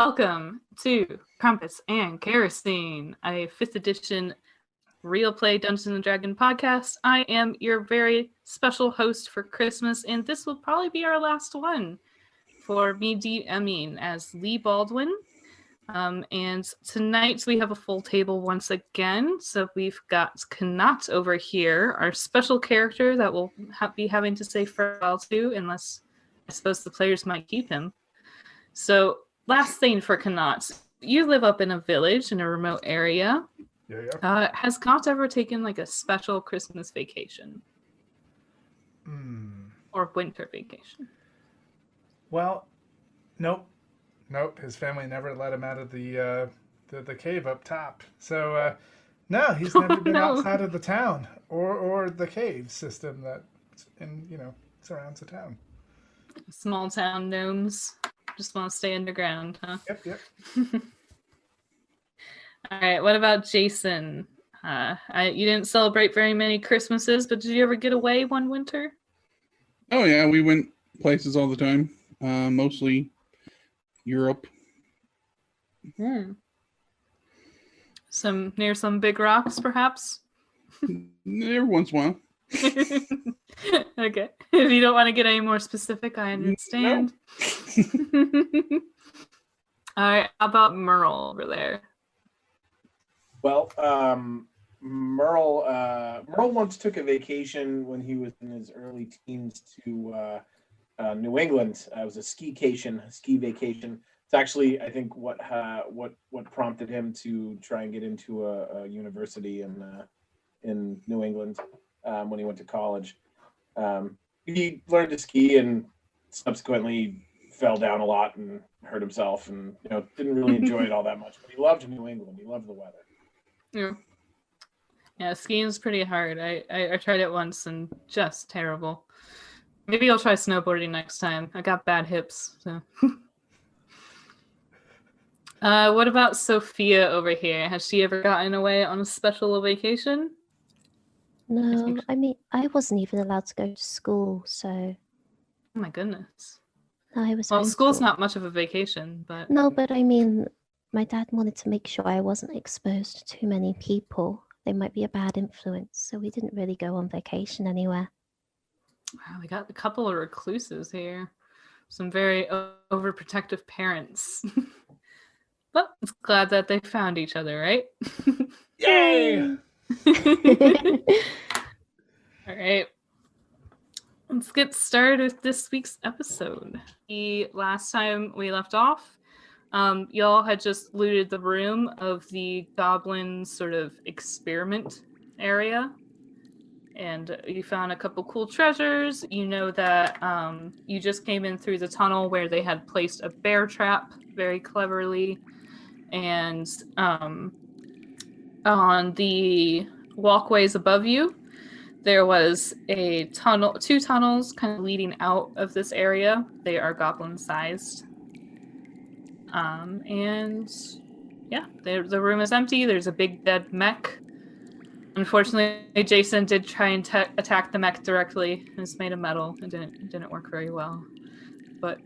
Welcome to Crumpets and Kerosene, a 5th edition real play Dungeons & Dragon podcast. I am your very special host for Christmas, and this will probably be our last one for me DMing as Lee Baldwin. And tonight we have a full table once again. So we've got Knot over here, our special character that we'll be having to say farewell to, unless I suppose the players might keep him. So last thing for Knot, you live up in a village in a remote area. Yeah. Has Knot ever taken like a special Christmas vacation? Or winter vacation? Well, nope. His family never let him out of the cave up top. So, no, he's never been outside of the town or the cave system that surrounds the town. Small town gnomes just want to stay underground, huh? Yep. All right, what about Jason? You didn't celebrate very many Christmases, but did you ever get away one winter? Oh, yeah, we went places all the time, mostly Europe. Near some big rocks, perhaps? Every once in a while. Okay. If you don't want to get any more specific, I understand. No. All right, how about Merle over there? Well, Merle once took a vacation when he was in his early teens to New England. It was a ski vacation. It's actually, I think, what prompted him to try and get into a university in New England when he went to college. He learned to ski and subsequently fell down a lot and hurt himself, and didn't really enjoy it all that much. But he loved New England. He loved the weather. Yeah, skiing is pretty hard. I tried it once and just terrible. Maybe I'll try snowboarding next time. I got bad hips, so. What about Sophia over here? Has she ever gotten away on a special vacation? No, I mean, I wasn't even allowed to go to school, so. Oh my goodness. No, I was. Well, school's not much of a vacation, but. No, but I mean, my dad wanted to make sure I wasn't exposed to too many people. They might be a bad influence, so we didn't really go on vacation anywhere. Wow, we got a couple of recluses here. Some very overprotective parents. But it's glad that they found each other, right? Yay! All right. Let's get started with this week's episode. The last time we left off, y'all had just looted the room of the goblin sort of experiment area. And you found a couple cool treasures. You know that you just came in through the tunnel where they had placed a bear trap very cleverly. And on the walkways above you, there was a tunnel, 2 tunnels kind of leading out of this area. They are goblin-sized. And yeah, the room is empty. There's a big dead mech. Unfortunately, Jason did try and attack the mech directly. It's made of metal. It didn't work very well. But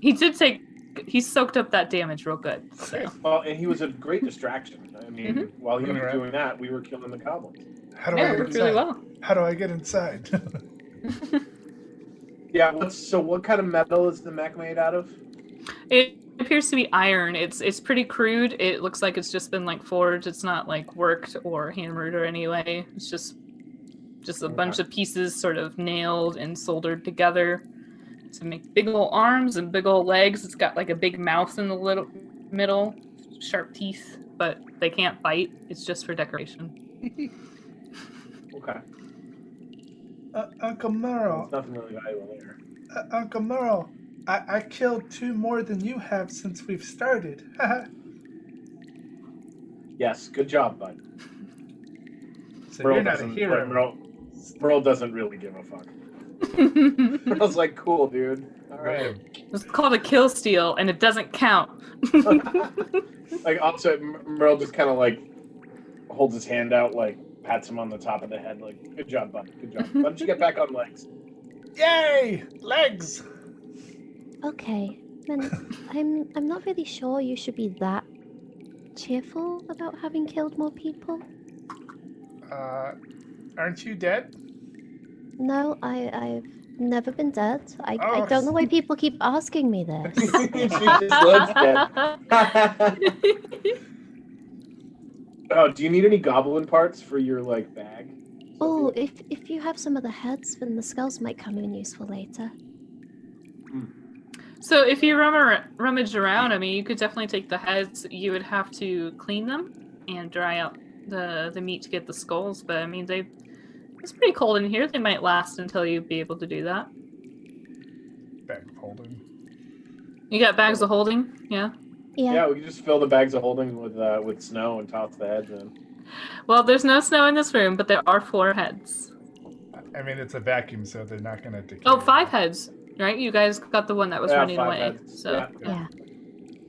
he soaked up that damage real good. So. Well, and he was a great distraction. I mean, while he was doing that, we were killing the goblins. How do I get inside? Really well. How do I get inside? Yeah. What kind of metal is the mech made out of? It appears to be iron. It's pretty crude. It looks like it's just been like forged. It's not like worked or hammered or any way. It's just a bunch of pieces sort of nailed and soldered together to make big old arms and big old legs. It's got like a big mouth in the little middle, sharp teeth, but they can't bite. It's just for decoration. Okay. Uncle Merle. There's nothing really valuable there. Uncle Merle, I killed 2 more than you have since we've started. Yes, good job, bud. So you're not a hero. Merle doesn't really give a fuck. Merle's like, cool, dude. All right. It's called a kill steal, and it doesn't count. Like, also, Merle just kind of like holds his hand out, like pats him on the top of the head, like, good job, bud. Good job. Why don't you get back on legs? Yay! Legs! Okay, I'm not really sure you should be that cheerful about having killed more people. Aren't you dead? No, I've never been dead. I Oh. don't know why people keep asking me this. She just looks dead. Oh, do you need any goblin parts for your like bag? Oh, if you have some of the heads, then the skulls might come in useful later. So if you rummage around, I mean, you could definitely take the heads. You would have to clean them and dry out the meat to get the skulls. But I mean, it's pretty cold in here. They might last until you'd be able to do that. Bag of holding. You got bags of holding, yeah. Yeah, we can just fill the bags of holding with snow and toss the heads in. Well, there's no snow in this room, but there are 4 heads. I mean, it's a vacuum, so they're not going to decay. Oh, 5 heads, right? You guys got the one that was running 5 away. heads. So Yeah.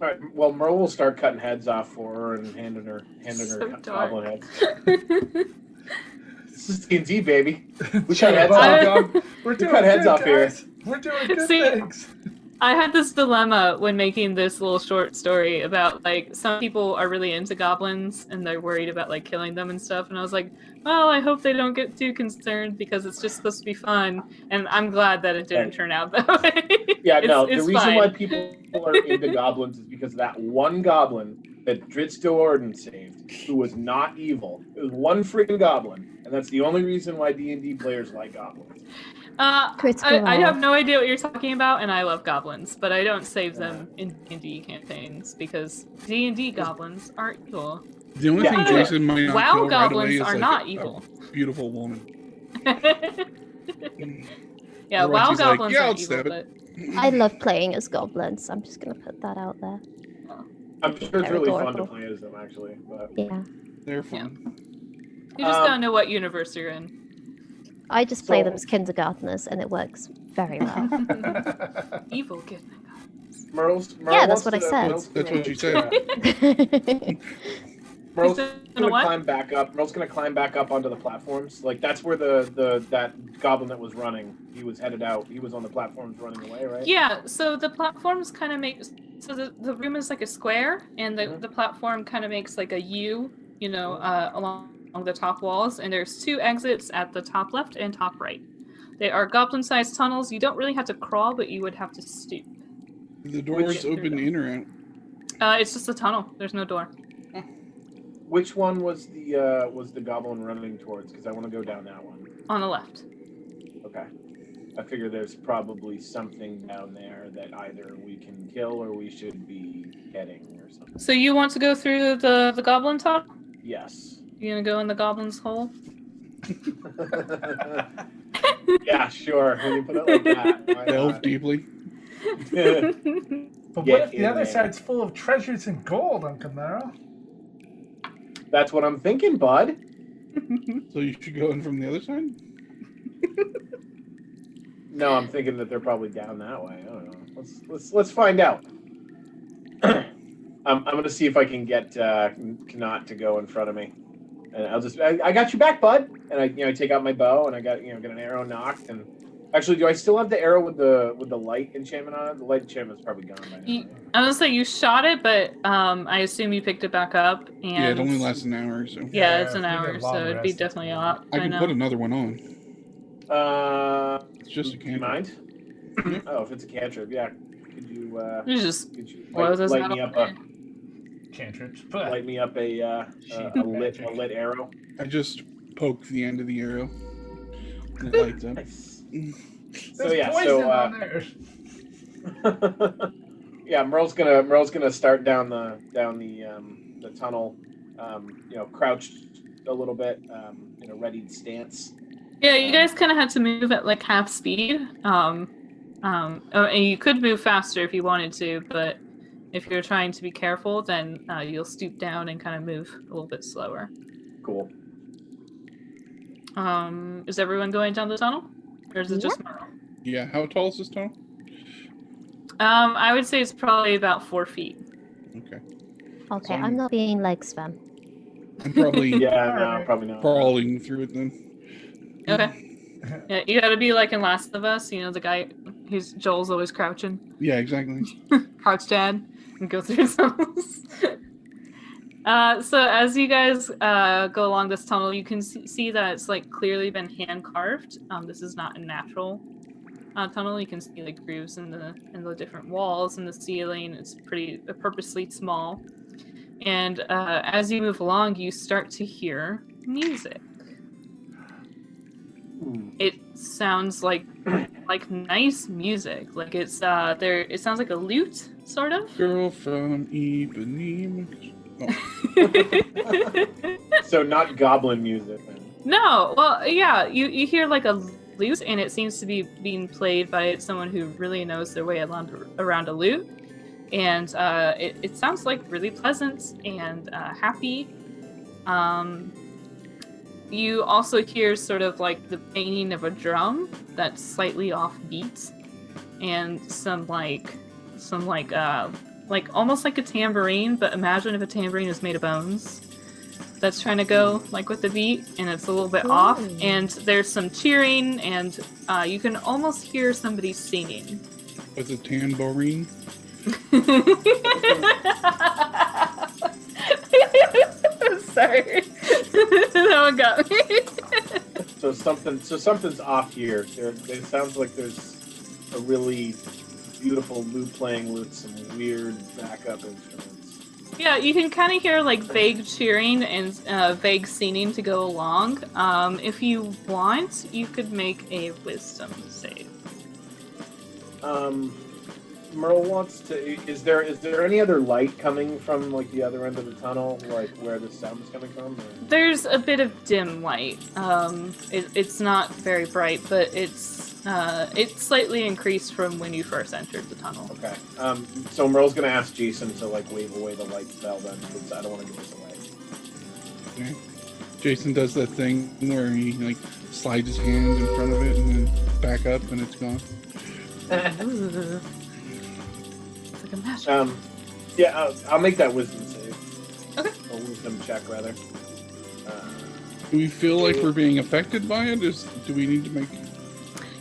All right. Well, Merle will start cutting heads off for her and handing her So goblin dark. heads. This is D&D, baby. We Shut cut heads up, I- off. We're We doing cut heads good, off here. guys. We're doing good See, things. I had this dilemma when making this little short story about like some people are really into goblins and they're worried about like killing them and stuff, and I was like, well, I hope they don't get too concerned because it's just supposed to be fun, and I'm glad that it didn't Right. turn out that way. Yeah, It's- no. it's The reason fine. why people are into goblins is because of that one goblin that Dritz Orden saved, who was not evil. It was one freaking goblin, and that's the only reason why D&D players like goblins. Critical I have role. no idea what you're talking about, and I love goblins, but I don't save them in D&D campaigns because D&D goblins are evil. The only Yeah. thing Jason might not WoW kill right away goblins is are like not a evil. beautiful woman. Yeah, Otherwise WoW he's like, goblins "Yeah, I'll aren't evil, stab but I love playing as goblins. I'm just gonna put that out there. I'm sure it's They're really fun to adorable. play as them, actually. But Yeah. They're fun. you just gotta know what universe you're in. I just play So- them as kindergartners, and it works very well. Evil kid. Merle Yeah, that's wants what I to- said. Merle's That's gonna- what she said. Merle's He's gonna gonna what? climb back up. Merle's gonna climb back up onto the platforms. Like that's where that goblin that was running. He was headed out. He was on the platforms running away, right? Yeah, so the platforms kind of make so the room is like a square, and the platform kind of makes like a U, you know, along the top walls, and there's 2 exits at the top left and top right. They are goblin-sized tunnels. You don't really have to crawl, but you would have to stoop. The door's open in or out. It's just a tunnel. There's no door. Which one was the goblin running towards? Because I want to go down that one. On the left. Okay. I figure there's probably something down there that either we can kill or we should be getting or something. So you want to go through the goblin tunnel? Yes. You gonna go in the goblin's hole? Yeah, sure. When you put it like that. why Delve not? deeply. But Get what if the in other there. side's full of treasures and gold, Uncle Merrill? That's what I'm thinking, bud. So you should go in from the other side? No, I'm thinking that they're probably down that way. I don't know. Let's find out. I'm gonna see if I can get Knot to go in front of me, and I got you back, bud. And I take out my bow and I got get an arrow knocked. And actually, do I still have the arrow with the light enchantment on it? The light enchantment's probably gone by now. You- I was gonna say you shot it, but I assume you picked it back up. And Yeah, it only lasts an hour, so Yeah, it's an Yeah, if we hour, get so long it'd be rest, definitely a it's lot. I I can know. put another one on. It's just a Do you cantrip. mind? Yeah. Oh, if it's a cantrip, yeah. Could you You just could you what was this light out me of up there? Cantrips. light me up a lit arrow? I just poke the end of the arrow. And it lights up. Nice. There's So yeah, poison so on there. yeah, Merle's gonna start down the tunnel, crouched a little bit, in a readied stance. Yeah, you guys kind of had to move at like half speed. And you could move faster if you wanted to, but if you're trying to be careful, then you'll stoop down and kind of move a little bit slower. Cool. Is everyone going down the tunnel, or is it Yeah. just Merle? Yeah, how tall is this tunnel? I would say it's probably about 4 feet. Okay. Okay, I'm not being leg spam. I'm probably Yeah, no, Alright. probably not. crawling through it then. Okay. Yeah, you gotta be like in Last of Us, the guy who's Joel's always crouching. Yeah, exactly. Crouch dad and go through tunnels. So as you guys go along this tunnel, you can see that it's like clearly been hand carved. This is not a natural tunnel. You can see like grooves in the different walls and the ceiling. It's pretty purposely small. And as you move along, you start to hear music. It sounds like nice music. Like it's there. It sounds like a lute, sort of. Girl from Ipanema. So not goblin music then. No, well, yeah, you hear like a lute, and it seems to be being played by someone who really knows their way around a lute, and it sounds like really pleasant and happy. You also hear sort of like the banging of a drum that's slightly off beat, and some almost like a tambourine, but imagine if a tambourine is made of bones. That's trying to go like with the beat, and it's a little bit off. And there's some cheering, and you can almost hear somebody singing. With a tambourine. Sorry, that one got me. So something's off here. It sounds like there's a really beautiful lute playing with some weird backup instruments. Yeah, you can kind of hear like vague cheering and vague singing to go along. If you want, you could make a wisdom save. Merle wants to. Is there any other light coming from like the other end of the tunnel, like where the sound is coming from? Or? There's a bit of dim light. It's not very bright, but it's slightly increased from when you first entered the tunnel. Okay. So Merle's gonna ask Jason to like wave away the light spell then, because I don't want to give this away. Okay. Jason does that thing where he like slides his hand in front of it and then back up and it's gone. It's like a magic. Yeah, I'll make that wisdom save. Okay. Or wisdom check rather. Do we feel like we're being affected by it? Do we need to make?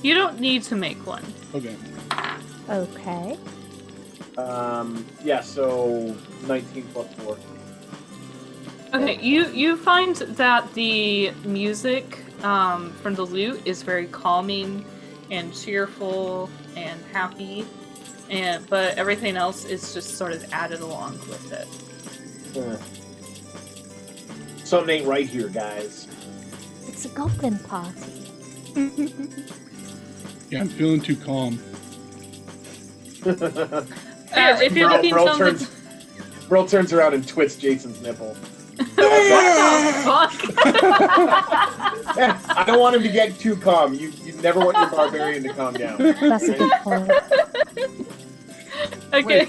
You don't need to make one. Okay. Okay. Yeah. So 19 plus 4. Okay, you find that the music from the lute is very calming and cheerful and happy, but everything else is just sort of added along with it. Something ain't right here, guys. It's a goblin party. Yeah, I'm feeling too calm. If you're looking something... Merle turns around and twists Jason's nipple. What the fuck? I don't want him to get too calm. You never want your barbarian to calm down. That's a good point. Okay. Wait,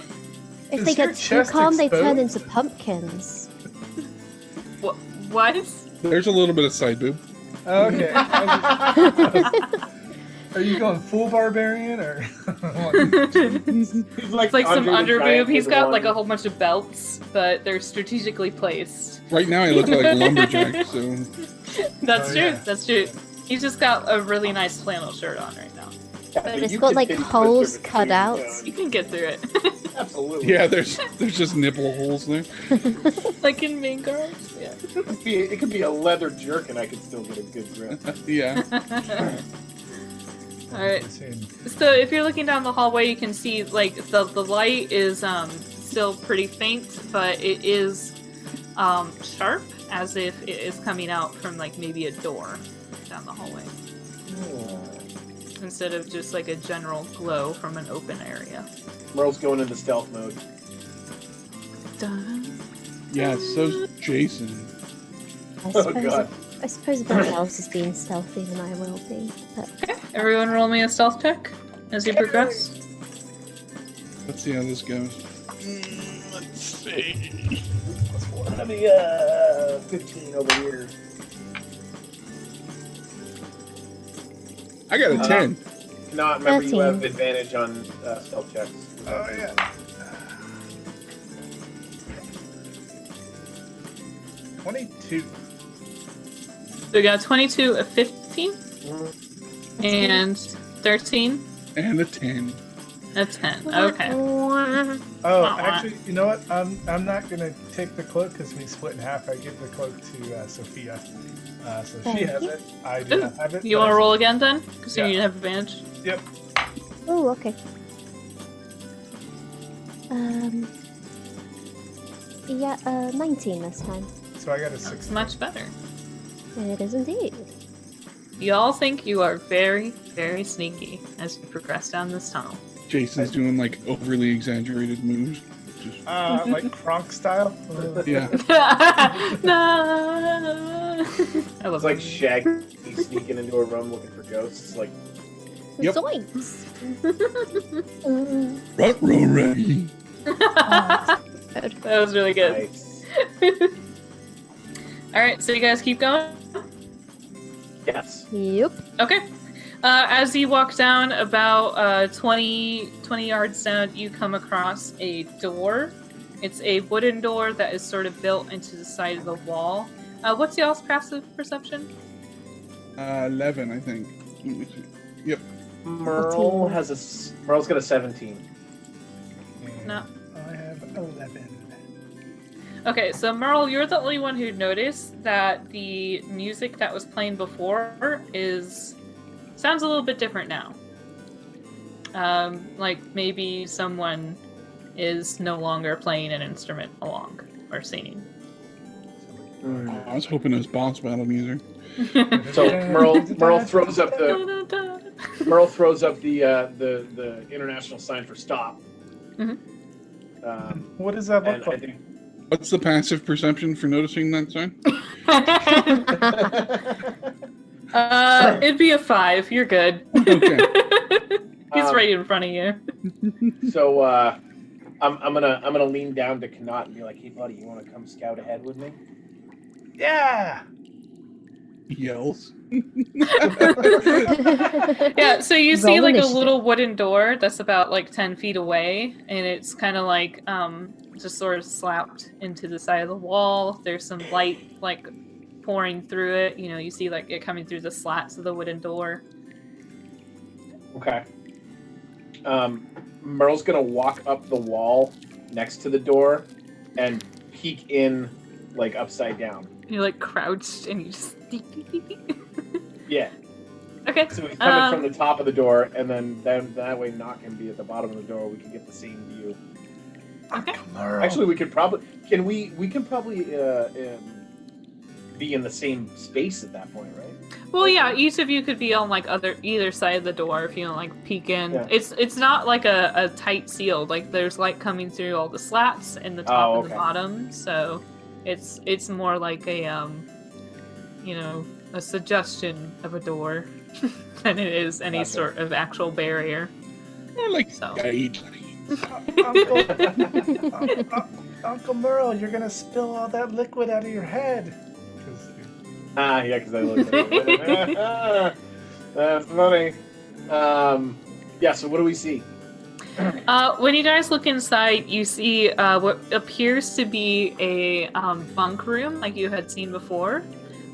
If is they your get too chest calm, they turn exposed? into pumpkins. What? There's a little bit of side boob. Oh, okay. Are you going full barbarian or? He's like, It's like some Andre the underboob. Giant He's with got one. like a whole bunch of belts, but they're strategically placed. Right now I look like a lumberjack, so That's Oh, true. yeah. That's true. He's just got a really nice flannel shirt on right now. Yeah, But it's you got, could like, pinch holes Twister cut between out. those. You can get through it. Absolutely. yeah, there's just nipple holes there. Like in Main Girls. Yeah. It could be a leather jerkin. I could still get a good grip. Yeah. All right. So if you're looking down the hallway, you can see like the light is still pretty faint, but it is sharp, as if it is coming out from like maybe a door down the hallway, instead of just like a general glow from an open area. Merle's going into stealth mode. Dun. Yeah, so's Jason. I suppose if everyone else is being stealthy, then I will be. But Everyone roll me a stealth check as you progress. Let's see how this goes. Let's see. It's gonna be 15 over here. I got a 10. Not remember you have 13. advantage on stealth checks. Oh yeah. 22. So we got 22 of 15. And 13? And a 10. A 10. Okay. Oh, actually, you know what? I'm not gonna take the cloak because we split in half. I give the cloak to Sophia, so she Thank has you. it. I do not have it. You but want to I- roll again then? Because Yeah. you have advantage. Yep. Oh, okay. Yeah, 19 this time. So I got a That's 16. much better. It is indeed. You all think you are very, very sneaky as you progress down this tunnel. Jason's doing like overly exaggerated moves. Just, Like Kronk style. yeah. No. I love It's like that. Shaggy sneaking into a room looking for ghosts. Like, Yep. Zoinks! Ruh-roh, Raggy. That was really good. nice. All right, so you guys keep going. Yes. Yep. Okay. As you walk down about 20 yards down, you come across a door. It's a wooden door that is sort of built into the side of the wall. What's y'all's passive perception? 11, I think. Let me see. Yep. Merle's got a 17. And No. I have 11. Okay, so Merle, you're the only one who noticed that the music that was playing before sounds a little bit different now. Like maybe someone is no longer playing an instrument along or singing. I was hoping it was boss battle music. So Merle throws up the the international sign for stop. Mhm. What does that look And I like? think What's the passive perception for noticing that sign? It'd be a 5. You're good. Okay. He's right in front of you. so. I'm gonna lean down to Knot and be like, "Hey, buddy, you want to come scout ahead with me?" Yeah. Yells. Yeah, so you see Roll like a initiative. little wooden door that's about like 10 feet away, and it's kind of like just sort of slapped into the side of the wall. There's some light like pouring through it. You know, you see like it coming through the slats of the wooden door. Okay. Merle's gonna walk up the wall next to the door and peek in like upside down. You're like crouched and you just Yeah. Okay. So he's coming from the top of the door, and then that way Knock can be at the bottom of the door. We can get the same view. Okay. Actually, we could probably we can probably be in the same space at that point, right? Well, yeah, each of you could be on like either side of the door if you know, like peek in. Yeah. It's not like a tight seal. Like there's light coming through all the slats in the top and the okay. bottom. So it's more like a a suggestion of a door than it is any Gotcha. sort of actual barrier. More like So. guidelines. Uncle Merle, you're gonna spill all that liquid out of your head. 'Cause Yeah, because I looked at it. That's funny. Yeah. So what do we see? When you guys look inside, you see what appears to be a bunk room like you had seen before,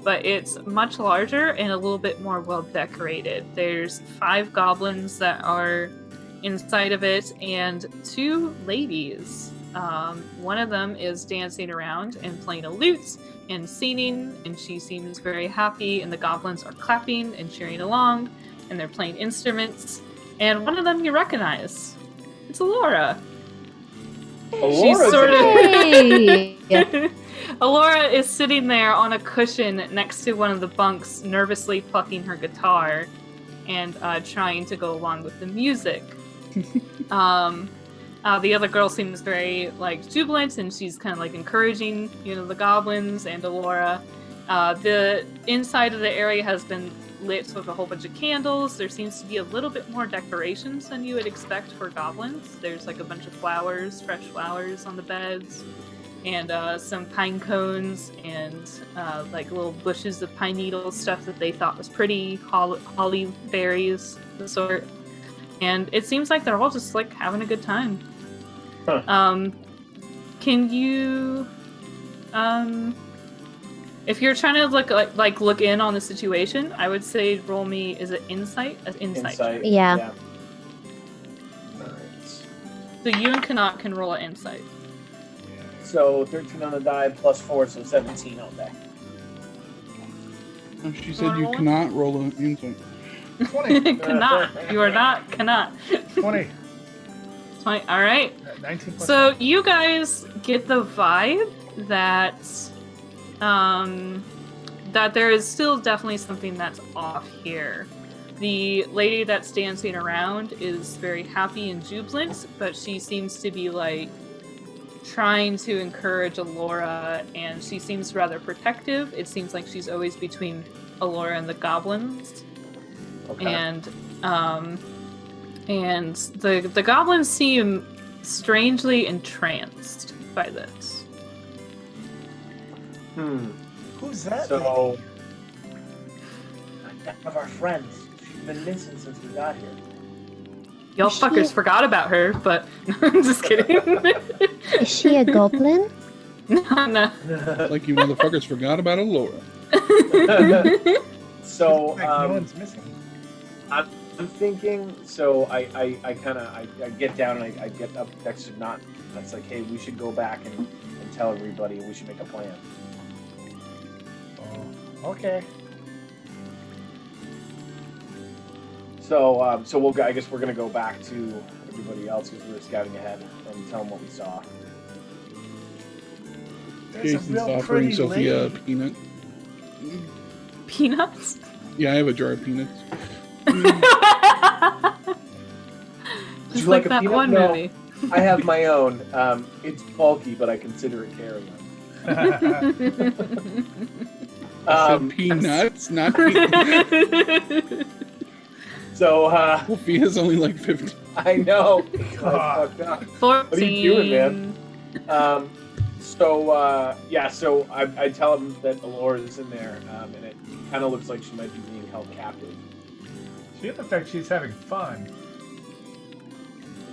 but it's much larger and a little bit more well decorated. There's 5 goblins that are inside of it and 2 ladies. One of them is dancing around and playing a lute and singing, and she seems very happy, and the goblins are clapping and cheering along, and they're playing instruments. And one of them you recognize. It's Alora. She's Alora's sort in of. Hey! Alora is sitting there on a cushion next to one of the bunks, nervously plucking her guitar and trying to go along with the music. The other girl seems very like jubilant, and she's kind of like encouraging, the goblins and Alora. The inside of the area has been lit with a whole bunch of candles. There seems to be a little bit more decorations than you would expect for goblins. There's like a bunch of flowers, fresh flowers on the beds, and some pine cones and like little bushes of pine needle stuff that they thought was pretty, holly berries, the sort. And it seems like they're all just like having a good time. Huh. Can you If you're trying to look in on the situation, I would say roll me. Is it insight? Insight. Yeah. All right. So you and Kanat can roll an insight. So 13 on the die plus 4, so 17 all day. Oh, she wanna said you roll it? cannot roll an insight. 20. Cannot. You are not. Cannot. 20. 20. All right. 19 plus So 9. you guys get the vibe that that there is still definitely something that's off here. The lady that's dancing around is very happy and jubilant, but she seems to be like trying to encourage Alora, and she seems rather protective. It seems like she's always between Alora and the goblins. Okay. And the goblins seem strangely entranced by this. Who's that? So, one of our friends. She's been missing since we got here. Y'all Is she- fuckers forgot about her, but I'm just kidding. Is she a goblin? no. Like you motherfuckers forgot about Alora. So, Like, no one's missing. I'm thinking. So I get down and I get up next to Not. That's like, hey, we should go back and tell everybody. We should make a plan. Oh, okay. So I guess we're gonna go back to everybody else because we were scouting ahead and tell them what we saw. There's a Jason's real offering pretty Sophia a lady. peanut. Peanuts? Yeah, I have a jar of peanuts. Just you like like a that peanut? one No. movie. I have my own. It's bulky, but I consider it carry-on. I said peanuts, not peanuts. So Sophia's only like 15. I know. I God. fucked up. 14. What are you doing, man? So I tell him that Alora's in there, and it kind of looks like she might be being held captive. She looks like she's having fun.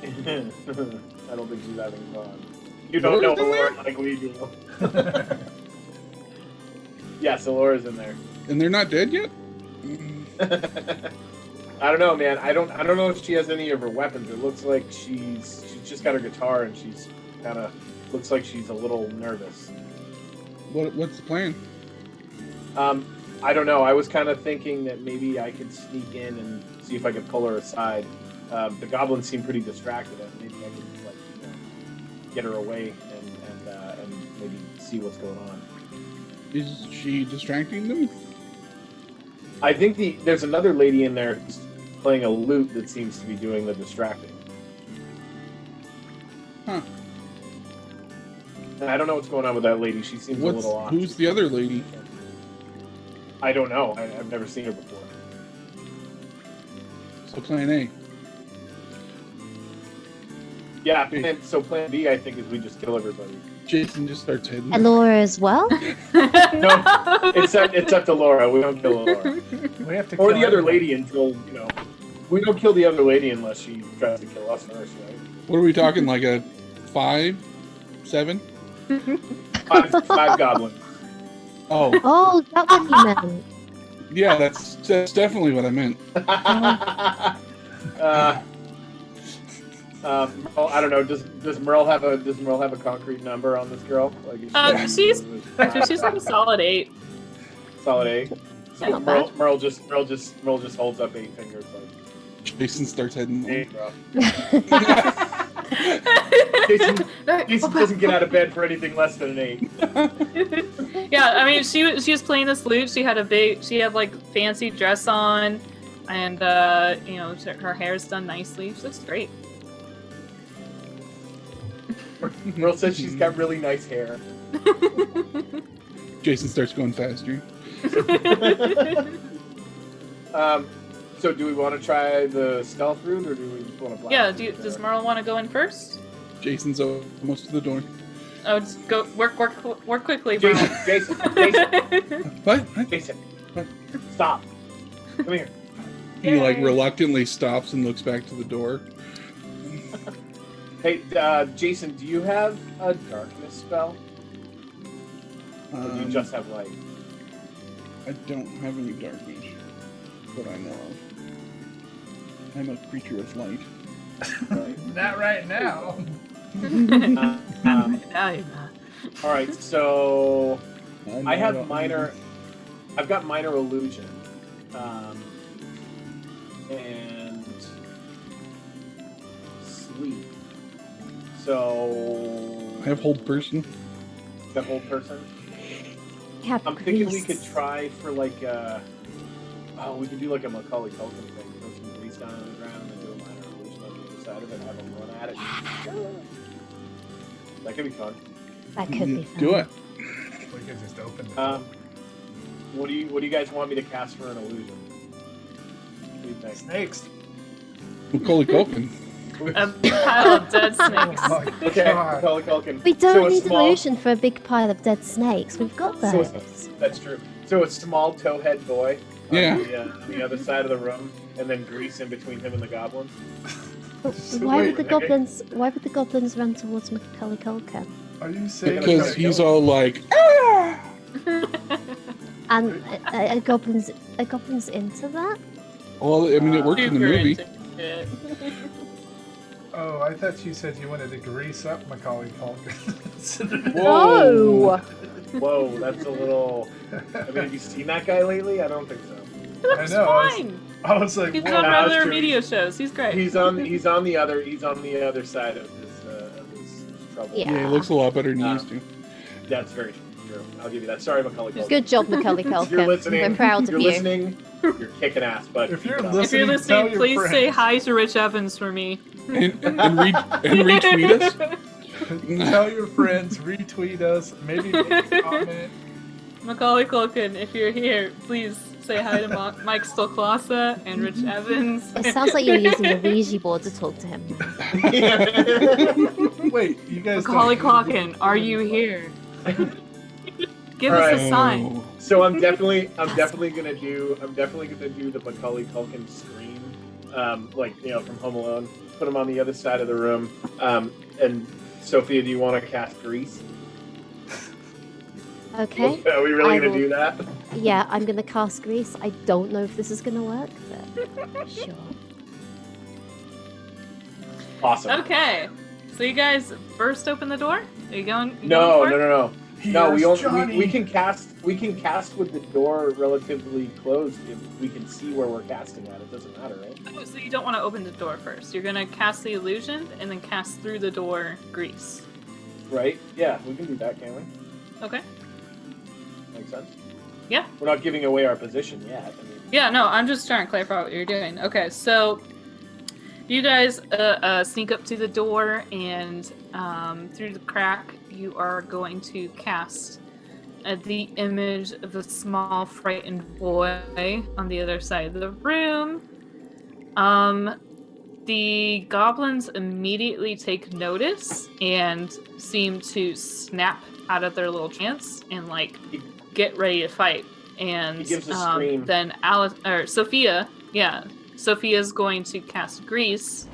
I don't think she's having fun. You don't know Alora like we do. Yes, Alora's in there. And they're not dead yet? I don't know, man. I don't know if she has any of her weapons. It looks like she's just got her guitar and she's kind of looks like she's a little nervous. What's the plan? I don't know. I was kind of thinking that maybe I could sneak in and see if I could pull her aside. The goblins seem pretty distracted, and maybe I could get her away and maybe see what's going on. Is she distracting them? I think there's another lady in there who's playing a lute that seems to be doing the distracting. Huh. And I don't know what's going on with that lady. She seems a little off. Who's the other lady? I don't know. I've never seen her before. So plan A. Yeah, plan B, I think, is we just kill everybody. Jason just starts heading. Alora as well? No, except Alora. We don't kill Alora. We have to Or kill the other everybody. lady until, we don't kill the other lady unless she tries to kill us first, right? What are we talking, like a 5? 7? Five goblins. Oh, Oh, is that what you meant? yeah, that's definitely what I meant. Merle, I don't know. Does Merle have a concrete number on this girl? Like, is She's like a solid 8. solid 8. So Not bad. Merle just holds up 8 fingers like Jason starts heading. 8, bro. Jason doesn't get out of bed for anything less than an 8. Yeah, I mean, she was playing this lute. She had like fancy dress on, and her hair's done nicely. She looks great. Merle says she's got really nice hair. Jason starts going faster. So do we want to try the stealth route, or do we just want to? Yeah, does Merle want to go in first? Jason's almost to the door. Oh, just go work quickly, Merle. Jason, What? Jason, stop! Come here. He like Yay. reluctantly stops and looks back to the door. Hey, Jason, do you have a darkness spell? Or do you just have light? I don't have any darkness that I know of. I'm a creature of light. Not right now. Now you're not. All right, so I have know minor. I've got minor illusion, and sleep. So I have hold person. that whole person. Have I'm thinking we grease. could try for like we could do like a Macaulay Culkin thing. Throw some grease down on the ground and then do a minor illusion on the other side of it and have them run at it. That could be fun. That could be fun. Do it. We could just open it. What do you guys want me to cast for an illusion? What do you think? Snakes. Macaulay Culkin. A pile of dead snakes. Oh my Okay, God. Macaulay Culkin. We So don't a need small- illusion for a big pile of dead snakes. We've got So those. That's true. So a small towhead boy on, Yeah. on the other side of the room, and then grease in between him and the goblins. Why Wait, would the okay. goblins? Why would the goblins run towards Macaulay Culkin? Are you saying Because he's all like, And are goblins into that? well, I mean, it worked in the Super movie. into it. Oh, I thought you said you wanted to grease up Macaulay Culkin. Whoa! Whoa, that's a little. I mean, have you seen that guy lately? I don't think so. He looks I know, I was- fine. I was like, He's whoa. on Nah, that's regular true. media shows. He's great. He's on the other side of his trouble. Yeah. Yeah, he looks a lot better than he Uh, used to. That's very true. I'll give you that. Sorry, Macaulay Culkin. Good job, Macaulay If you're Culkin. listening, We're proud you're of you. listening. You're kicking ass, but If you're keep it up. If you're Listening, tell listening, your please say friends. hi to Rich Evans for me. And retweet us. Tell your friends, retweet us, maybe make a comment. Macaulay Culkin, if you're here, please say hi to Mike Stolklasa and Rich Evans. It sounds like you're using a Ouija board to talk to him. Wait, you guys Macaulay don't- Culkin, are you here? Give All us right. a sign. So I'm definitely gonna do the Macaulay Culkin scream, from Home Alone. Put him on the other side of the room. And Sophia, do you want to cast grease? Okay. Are we really I gonna will- do that? Yeah, I'm gonna cast grease. I don't know if this is gonna work, but sure. Awesome. Okay, so you guys burst open the door. Are you going? No. going for it? No, Here's Johnny. we can cast with the door relatively closed if we can see where we're casting at. It doesn't matter, right? Oh, so you don't want to open the door first. You're gonna cast the illusion and then cast through the door grease. Right? Yeah, we can do that, can't we? Okay. Makes sense. Yeah. We're not giving away our position yet. I mean, Yeah, no, I'm just trying to clarify what you're doing. Okay, so you guys sneak up to the door, and through the crack, you are going to cast the image of a small, frightened boy on the other side of the room. The goblins immediately take notice and seem to snap out of their little trance and get ready to fight. And He gives a scream. then Sophia, Sophia's going to cast grease.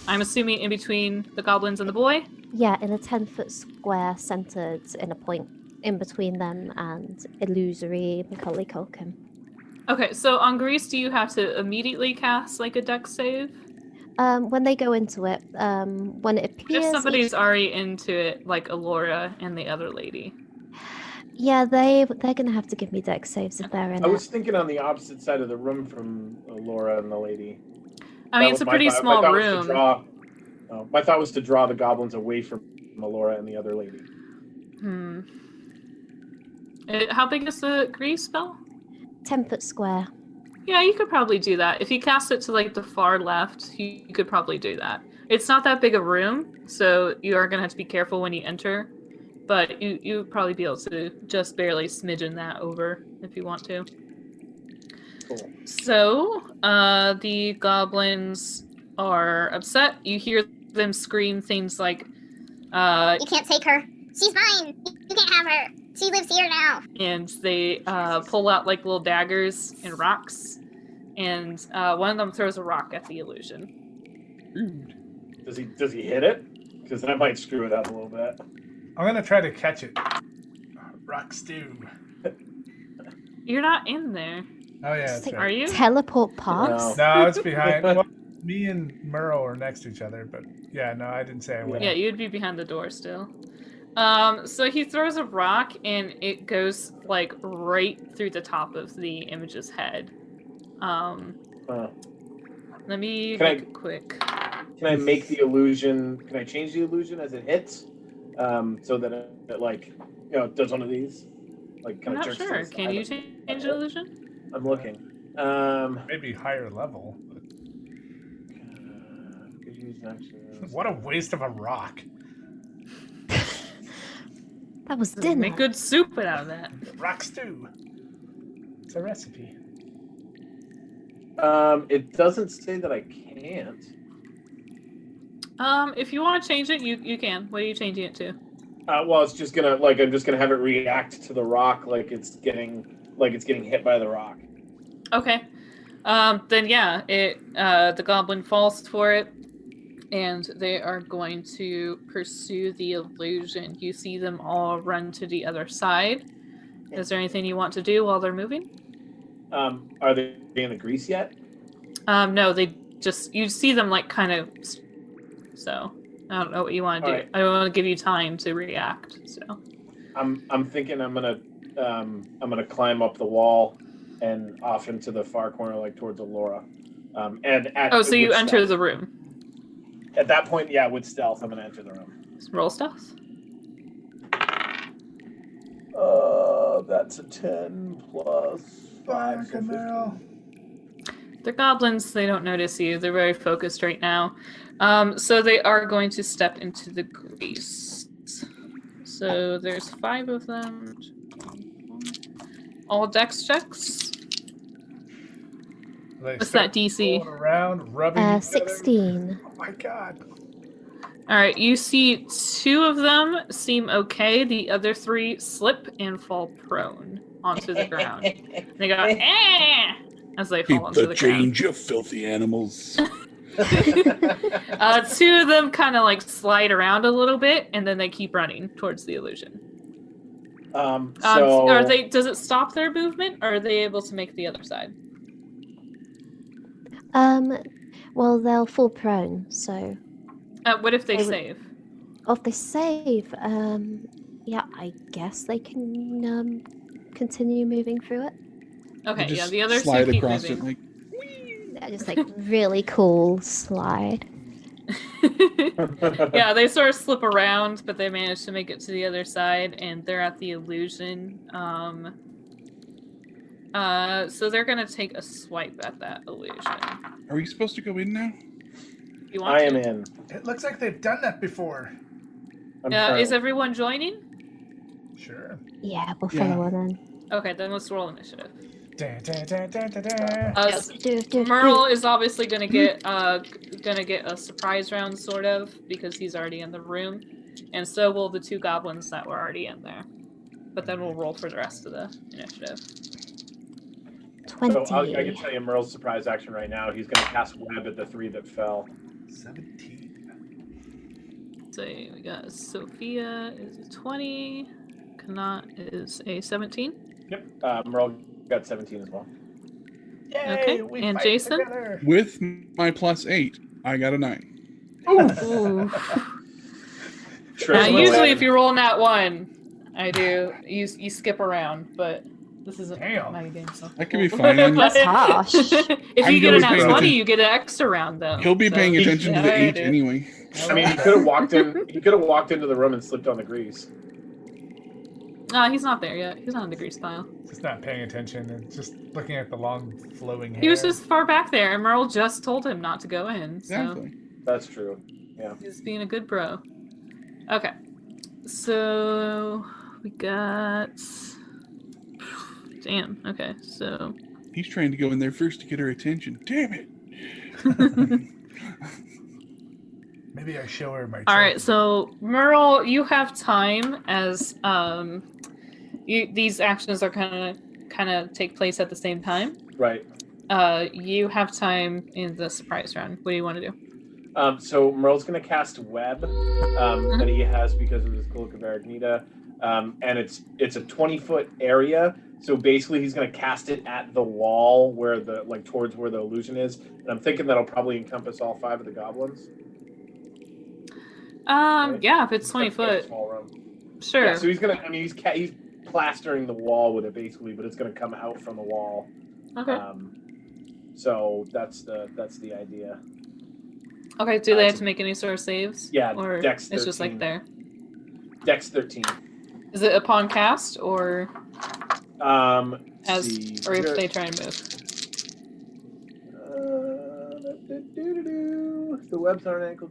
I'm assuming in between the goblins and the boy. Yeah, in a 10-foot square centered in a point in between them and illusory Macaulay Culkin. Okay, so on grease, do you have to immediately cast a dex save? When they go into it, when it appears, If somebody's already into it, like Alora and the other lady. yeah, they're gonna have to give me dex saves if they're in I it. was thinking on the opposite side of the room from Laura and the lady. I mean, That it's a was my pretty thought. small My thought was to room. my thought was to draw the goblins away from Laura and the other lady. How big is the grease spell? 10-foot square. Yeah, you could probably do that. If you cast it to the far left, you could probably do that. It's not that big a room, so you are gonna have to be careful when you enter. But you would probably be able to just barely smidgen that over if you want to. Cool. So, the goblins are upset. You hear them scream things like, You can't take her. She's mine. You can't have her. She lives here now. and they pull out little daggers and rocks. And one of them throws a rock at the illusion. Rude. Does he hit it? Because that might screw it up a little bit. I'm gonna try to catch it. Rock stew. You're not in there. Oh yeah, Just that's like Are right. you? teleport past. No, it's behind. Well, me and Merle are next to each other, but yeah, no, I didn't say I went. Yeah, you'd be behind the door still. So he throws a rock and it goes like right through the top of the image's head. Let me Can make I- it quick. Can I make the illusion? Can I change the illusion as it hits, so that it like, does one of these, like I'm kind of not jerks to sure. the Can side? you change the illusion? I'm looking. Maybe higher level. But Could use action. what a waste of a rock. That was Make dinner. good soup out of that. Rock stew. It's a recipe. It doesn't say that I can't. If you want to change it, you can. What are you changing it to? Well, it's just gonna I'm just gonna have it react to the rock like it's getting hit by the rock. Okay. Then yeah, the goblin falls for it, and they are going to pursue the illusion. You see them all run to the other side. Is there anything you want to do while they're moving? Are they in the grease yet? No, you see them like kind of. So I don't know what you want to do. Right. I want to give you time to react. So I'm thinking I'm gonna climb up the wall and off into the far corner, like towards Allura. so you enter the room. At that point, yeah, with stealth, I'm gonna enter the room. Roll stealth. That's a 10 plus 5. Fuck, Merle. The goblins, they don't notice you. They're very focused right now. So they are going to step into the grease. So there's 5 of them. All dex checks. They What's start that DC? rolling around, rubbing each other. 16. Oh my god. All right, you see 2 of them seem okay. The other 3 slip and fall prone onto the ground. They go, eh! As they fall Keep onto the the change, you filthy animals. ground. 2 of them kind of like slide around a little bit, and then they keep running towards the illusion. So Are they? Does it stop their movement, or are they able to make the other side? Well, they'll fall prone, so What if they They would- save? if they save, yeah, I guess they can continue moving through it. Okay, You yeah, just the other 2 slide keep across moving. it like They're just like really cool slide. Yeah, they sort of slip around, but they manage to make it to the other side, and they're at the illusion. So they're gonna take a swipe at that illusion. Are we supposed to go in now? You want I am to? in. It looks like they've done that before. Is everyone joining? Sure. Yeah, we'll Yeah. follow on then. Okay, then let's roll initiative. Da, da, da, da, da, da. Merle is obviously gonna get a surprise round, sort of, because he's already in the room, and so will the 2 goblins that were already in there. But then we'll roll for the rest of the initiative. 20. So I can tell you Merle's surprise action right now. He's going to cast web at the 3 that fell. 17. So we got Sophia is a 20, Kanat is a 17. Yep. Merle got 17 as well. Yay, Okay, we and fight Jason? together. With my +8, I got a 9. Ooh. Now, usually if you roll nat 1, I do. You skip around, but this isn't Damn. my game. So That could be fine. I'm- But That's harsh. if I'm you get gonna a be nat paying 20, attention. you get an extra round though. He'll be So- paying attention to the Yeah, 8 dude. anyway. I mean, he could have walked in. He could have walked into the room and slipped on the grease. No, he's not there yet. He's not in the grease pile. Just not paying attention and just looking at the long flowing hair. He was just far back there, and Merle just told him not to go in. So Exactly. That's true. he's being a good bro. Okay, so we got. Damn. Okay, so. He's trying to go in there first to get her attention. Damn it. Maybe I show her my. All right, trophy. so Merle, you have time as these actions are kind of take place at the same time. Right. You have time in the surprise round. What do you want to do? So Merle's going to cast web that he has because of his Cloak of Aragnita. And it's a 20-foot area. So basically, he's going to cast it at the wall where towards where the illusion is, and I'm thinking that'll probably encompass all 5 of the goblins. Right? Yeah, if it's 20 Except there's a foot, small room. sure. Yeah, so he's gonna. I mean, he's plastering the wall with it basically, but it's gonna come out from the wall. Okay. So that's the idea. Okay. Do they have to make any sort of saves? Yeah, Or Dex it's just like 13. there. Dex 13. Is it upon cast or or if Here- they try and move? The webs aren't anchored.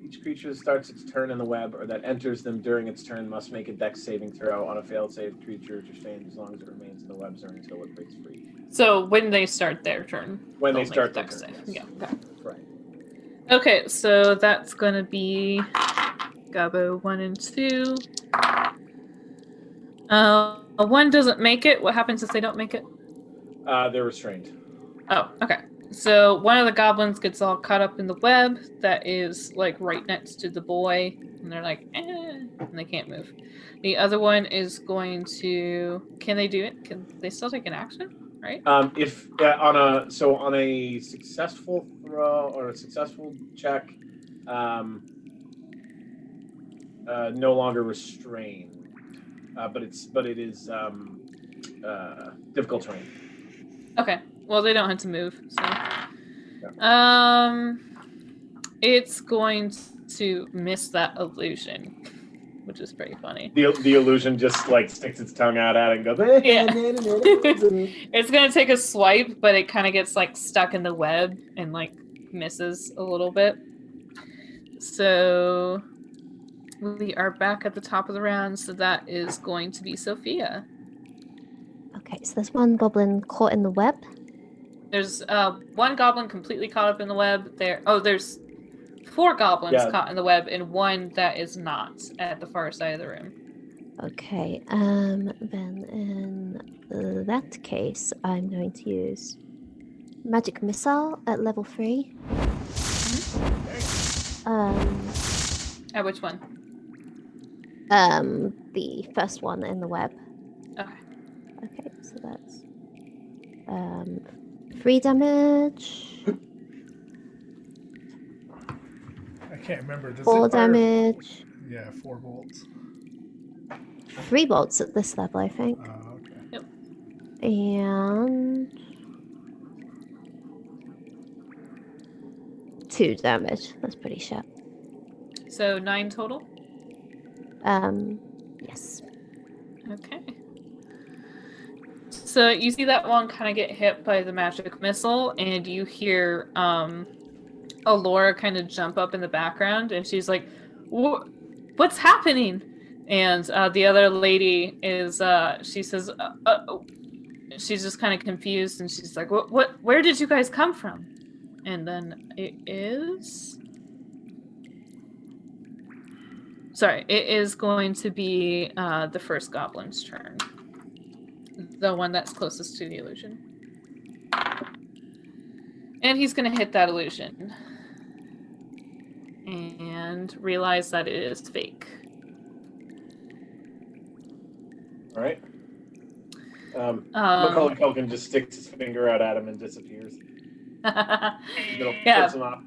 Each creature that starts its turn in the web or that enters them during its turn must make a Dex saving throw. On a failed save, creature is restrained as long as it remains in the webs or until it breaks free. So when they start their turn. When they they'll start make a their dex turn, save. yes. Yeah. Okay. Right. Okay, so that's gonna be Gabo 1 and 2. 1 doesn't make it. What happens if they don't make it? They're restrained. Oh, okay. So one of the goblins gets all caught up in the web that is like right next to the boy, and they're like, and they can't move. The other one is going to. Can they do it? Can they still take an action? Right? If on a successful throw or a successful check, no longer restrained, but it is difficult terrain. Okay. Well, they don't have to move. So, it's going to miss that illusion, which is pretty funny. The illusion just like sticks its tongue out at it and goes. Yeah. It's gonna take a swipe, but it kind of gets like stuck in the web and like misses a little bit. So we are back at the top of the round. So that is going to be Sophia. Okay, so there's one goblin caught in the web. There's one goblin completely caught up in the web. There's 4 goblins caught in the web and 1 that is not at the far side of the room. Okay, then in that case, I'm going to use Magic Missile at level 3. At which one? The first one in the web. Okay. Okay, so that's 3 damage, I can't remember. Does 4 it fire? damage, Yeah, 4 bolts. 3 bolts at this level, I think, Oh, okay. and 2 damage. That's pretty sharp. So 9 total? Yes. Okay. So you see that one kind of get hit by the magic missile, and you hear Alora kind of jump up in the background, and she's like, "What's happening?" And the other lady is, she says, she's just kind of confused, and she's like, "What? Where did you guys come from?" And then it is going to be the first goblin's turn. The one that's closest to the illusion. And he's going to hit that illusion. And realize that it is fake. All right. Macaulay Culkin just sticks his finger out at him and disappears. Yeah. Flips him off.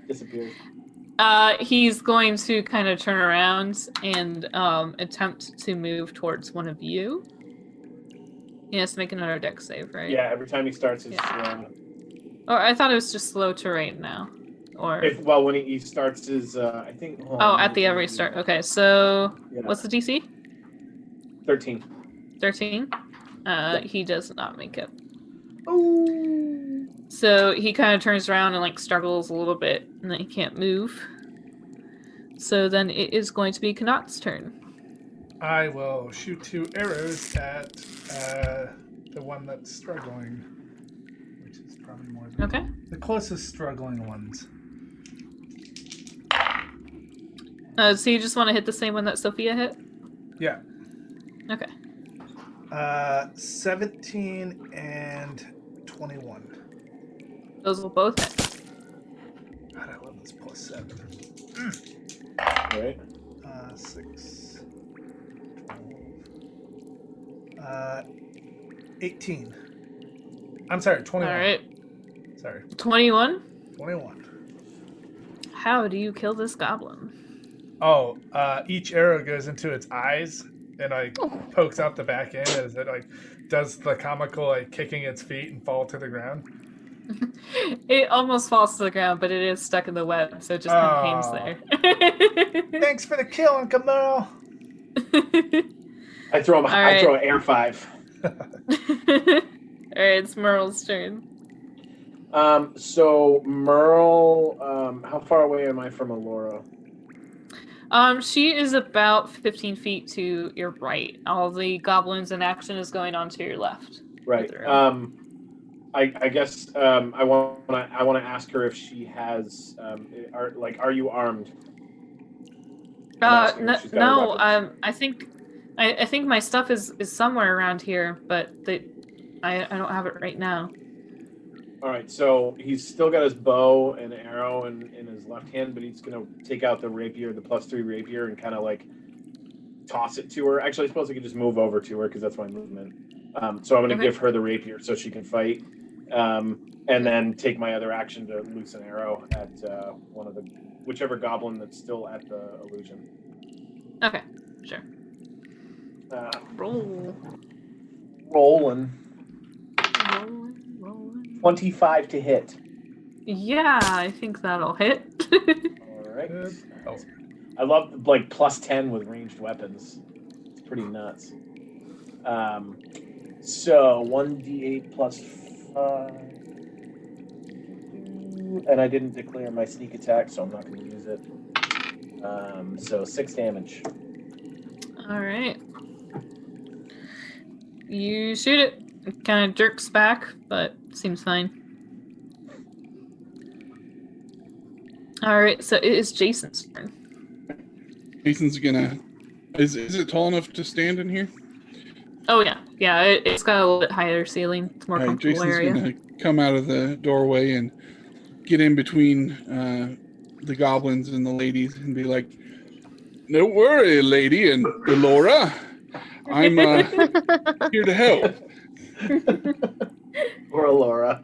Disappears. He's going to kind of turn around and attempt to move towards one of you. He has to make another dex save, right? Yeah, every time he starts his run. Or I thought it was just slow terrain now. Or When he starts his, I think. at the every start. Okay, so what's the DC? 13. 13. He does not make it. Oh. So he kind of turns around and like struggles a little bit, and then he can't move. So then it is going to be Kanat's turn. I will shoot 2 arrows at the one that's struggling, which is probably more the closest struggling ones. So you just want to hit the same one that Sophia hit? Yeah. Okay. 17 and 21. Those will both hit. God, I love this +7. Right. 6, 12, 18. I'm sorry, 21. All right. Sorry, 21. 21. How do you kill this goblin? Oh, each arrow goes into its eyes and like pokes out the back end as it like does the comical like kicking its feet and fall to the ground. It almost falls to the ground, but it is stuck in the web, so it just kind of hangs there. Thanks for the kill, Uncle Merle. I throw him. I right. throw an air 5. All right, it's Merle's turn. So Merle, how far away am I from Alora? She is about 15 feet to your right. All the goblins in action is going on to your left. Right. I guess I want to ask her if she has. Are you armed? No. I think my stuff is somewhere around here, but I don't have it right now. All right, so he's still got his bow and arrow in his left hand, but he's going to take out the rapier, the +3 rapier, and kind of like toss it to her. Actually, I suppose I could just move over to her because that's my movement. So I'm going to give her the rapier so she can fight, and then take my other action to loose an arrow at one of whichever goblin that's still at the illusion. Okay, sure. Rolling. 25 to hit. Yeah, I think that'll hit. All right. I love like +10 with ranged weapons. It's pretty nuts. So 1d8 +5, and I didn't declare my sneak attack, so I'm not going to use it. So 6 damage. All right. You shoot it. It kind of jerks back, but seems fine. All right, so it is Jason's turn. Jason's gonna. Is it tall enough to stand in here? Oh yeah. It's got a little bit higher ceiling. It's more comfortable Jason's area. gonna come out of the doorway and get in between the goblins and the ladies and be like, "Don't worry, lady and Laura, I'm here to help." Or Alora.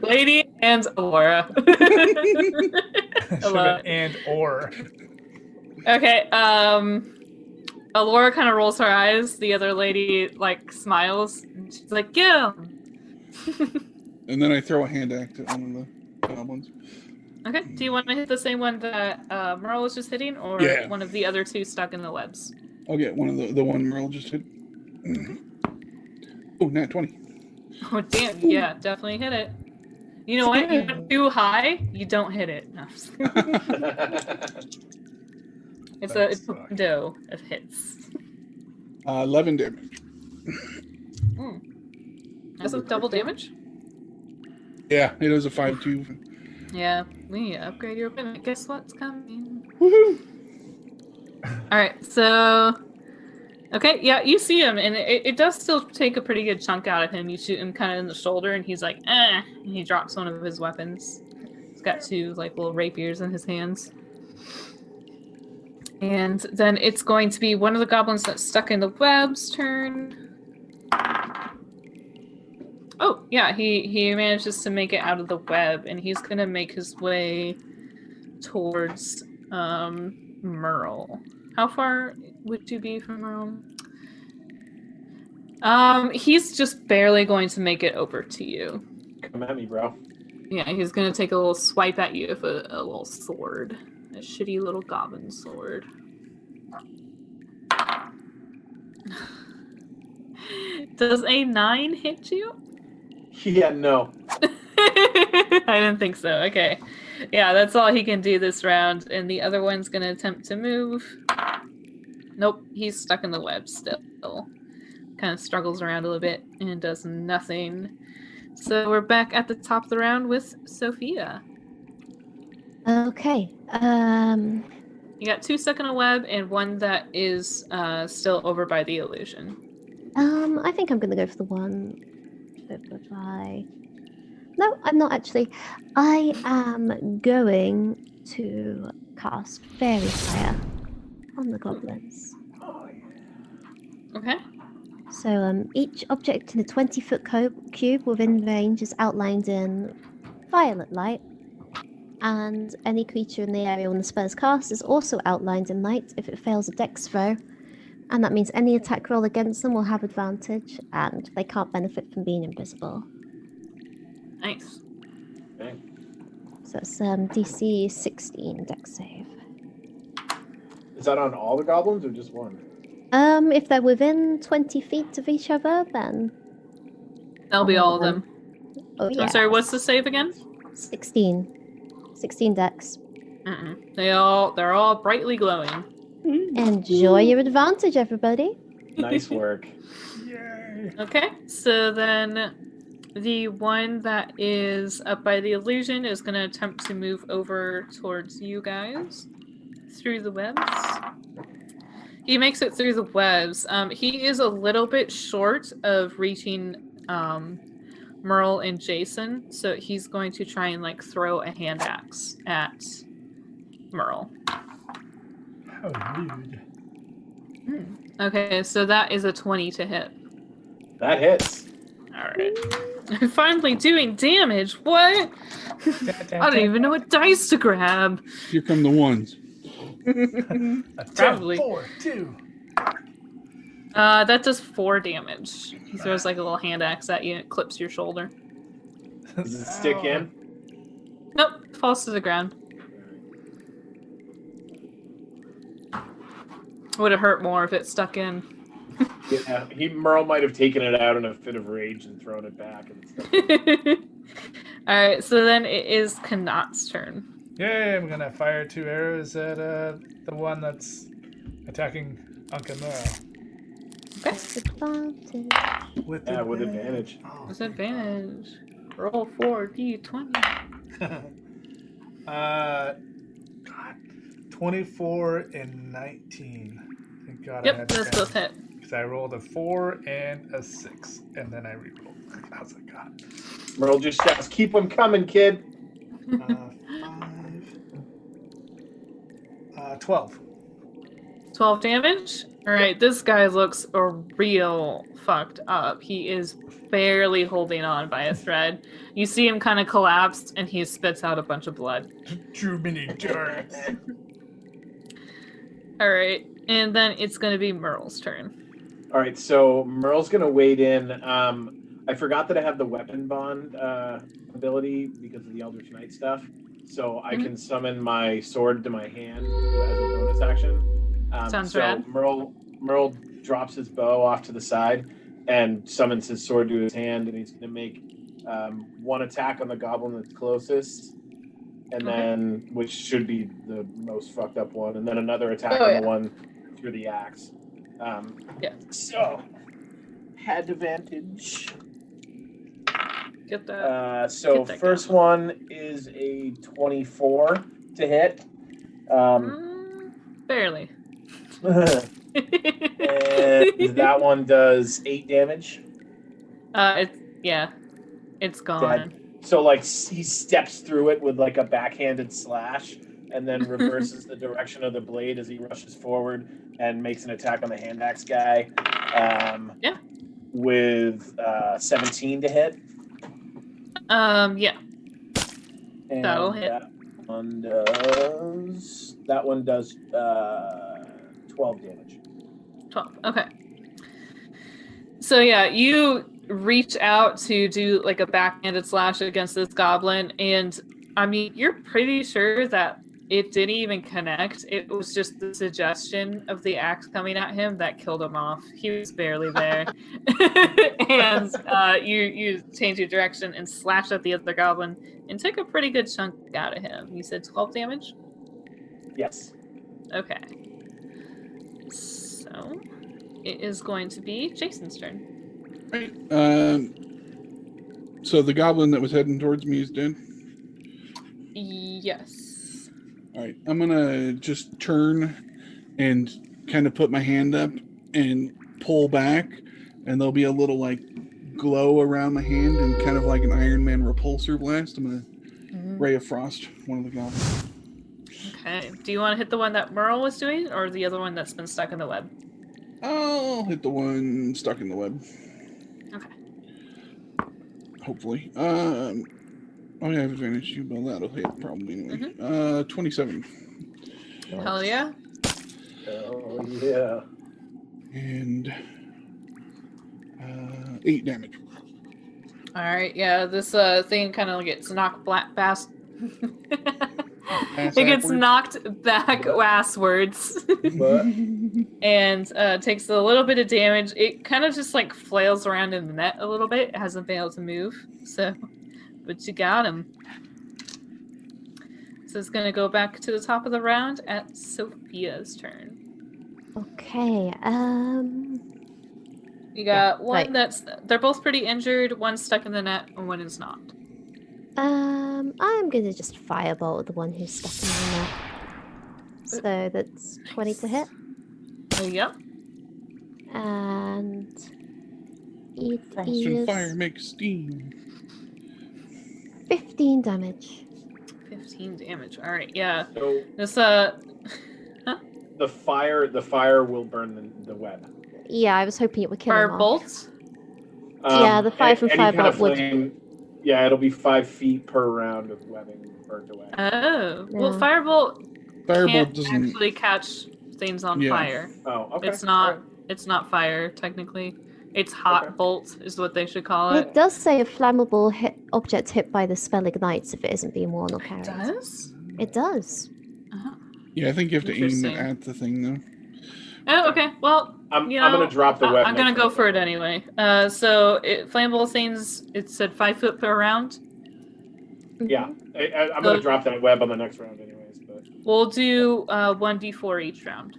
Lady and Alora. And or. Okay, Alora kind of rolls her eyes. The other lady like smiles. And she's like, "Get him!" And then I throw a hand axe at one of the goblins. Okay. Do you want to hit the same one that Merle was just hitting, or one of the other two stuck in the webs? I'll get one of the one Merle just hit. Oh, nat 20. Oh damn! Yeah, definitely hit it. You know what? You went too high. You don't hit it. No, it's a window of hits. 11 damage. That's a double damage. Yeah, it was a 5-2. Yeah, we upgrade your equipment. Guess what's coming? Woohoo! All right, so okay, yeah, you see him, and it does still take a pretty good chunk out of him. You shoot him kind of in the shoulder, and he's like, and he drops one of his weapons. He's got two like little rapiers in his hands. And then it's going to be one of the goblins that's stuck in the web's turn. Oh, yeah, he manages to make it out of the web, and he's going to make his way towards Merle. How far would you be from Merle? He's just barely going to make it over to you. Come at me, bro. Yeah, he's going to take a little swipe at you with a little sword. A shitty little goblin sword. Does a 9 hit you? Yeah, no. I didn't think so. Okay. Yeah, that's all he can do this round. And the other one's going to attempt to move. Nope, he's stuck in the web still. Kind of struggles around a little bit and does nothing. So we're back at the top of the round with Sophia. Okay. You got 2 stuck in a web and one that is still over by the illusion. I think I'm gonna go for the one. No, I'm not actually. I am going to cast Fairy Fire on the goblins. Oh, yeah. Okay. So each object in a 20-foot cube within range is outlined in violet light, and any creature in the area when the spell is cast is also outlined in light if it fails a dex throw, and that means any attack roll against them will have advantage, and they can't benefit from being invisible. Nice. Okay. So it's DC 16 dex save. Is that on all the goblins or just one? If they're within 20 feet of each other, then That'll be all of them. Oh yeah. I'm sorry, what's the save again? 16 dex. They're all brightly glowing. Enjoy your advantage, everybody. Nice work. Yay! Okay, so then the one that is up by the illusion is going to attempt to move over towards you guys through the webs. He makes it through the webs. He is a little bit short of reaching Merle and Jason, so he's going to try and like throw a hand axe at Merle. How rude. Okay, so that is a 20 to hit. That hits. All right. I'm finally doing damage. What? I don't even know what dice to grab. Here come the ones. A 10, Probably. 4, 2. That does 4 damage. He throws like a little hand axe at you and it clips your shoulder. Does it stick in? Nope, falls to the ground. Would have hurt more if it stuck in. Yeah, Merle might have taken it out in a fit of rage and thrown it back. And stuff. Alright, so then it is Kanat's turn. Yay, I'm gonna fire 2 arrows at the one that's attacking Uncle Merle. Advantage. With advantage. Oh, What's advantage? Roll 4d20. God. 24 and 19. Thank God I Yep, had those both hit. Because I rolled a 4 and a 6, and then I rerolled. I was like, God. Merle just shouts, "Keep them coming, kid." 5, 12. 12 damage? Alright, this guy looks real fucked up. He is barely holding on by a thread. You see him kind of collapse, and he spits out a bunch of blood. Too many darts. Alright, and then it's going to be Merle's turn. All right, so Merle's gonna wade in. I forgot that I have the weapon bond ability because of the Eldritch Knight stuff, so I can summon my sword to my hand as a bonus action. Sounds so rad. Merle drops his bow off to the side and summons his sword to his hand, and he's gonna make one attack on the goblin that's closest, and then which should be the most fucked up one, and then another attack on the one through the axe. So had advantage. Get that. So Get that first one is a 24 to hit. Barely. And that one does 8 damage. It's gone. So like he steps through it with like a backhanded slash, and then reverses the direction of the blade as he rushes forward and makes an attack on the hand axe guy. With 17 to hit. Yeah. And That'll hit. That one does 12 damage. 12. Okay. So yeah, you reach out to do like a backhanded slash against this goblin, and I mean, you're pretty sure that it didn't even connect. It was just the suggestion of the axe coming at him that killed him off. He was barely there. And you change your direction and slash at the other goblin and took a pretty good chunk out of him. You said 12 damage? Yes. Okay. So it is going to be Jason's turn. Right. So the goblin that was heading towards me is dead? Yes. All right, I'm gonna just turn and kind of put my hand up and pull back, and there'll be a little like glow around my hand and kind of like an Iron Man repulsor blast. I'm gonna Ray of Frost one of the goblins. Okay. Do you want to hit the one that Merle was doing, or the other one that's been stuck in the web? I'll hit the one stuck in the web. Okay. Hopefully. Oh, I have advantage. Well, that'll hit probably anyway. 27. Hell yeah. Oh yeah. And 8 damage. All right. Yeah, this thing kind of gets knocked past. It gets Backwards. knocked back asswards But and takes a little bit of damage. It kind of just like flails around in the net a little bit. It hasn't been able to move, so but you got him. So it's gonna go back to the top of the round at Sophia's turn. Okay. You got one right. they're both pretty injured. One's stuck in the net, and one is not. I'm gonna just firebolt the one who's stuck in the net. So that's 20 to hit, Yep. and it Frost and is fire make steam. 15 damage. 15 damage. All right. Yeah. so This the fire will burn the web. Yeah, I was hoping it would kill fire him off. bolts. Yeah, the fire from any kind of firebolt would- flame. Yeah, it'll be 5 feet per round of webbing burned away. Oh. Well, Yeah. firebolt Firebolt can't doesn't. actually catch things on Yeah. fire. Oh, okay. It's not. Alright. It's not fire technically. It's hot Okay. bolt is what they should call Well, it. it does say a flammable object hit by the spell ignites if it isn't being worn or carried. Does? It does. Yeah, I think you have to aim it Interesting. at the thing though. Oh, okay. Well, I'm you gonna know, drop the web. I'm gonna next go time. for it anyway. So flammable things. It said 5 foot per round. Yeah, Mhm. I'm gonna drop that web on the next round, anyways. But We'll do 1d4 each round.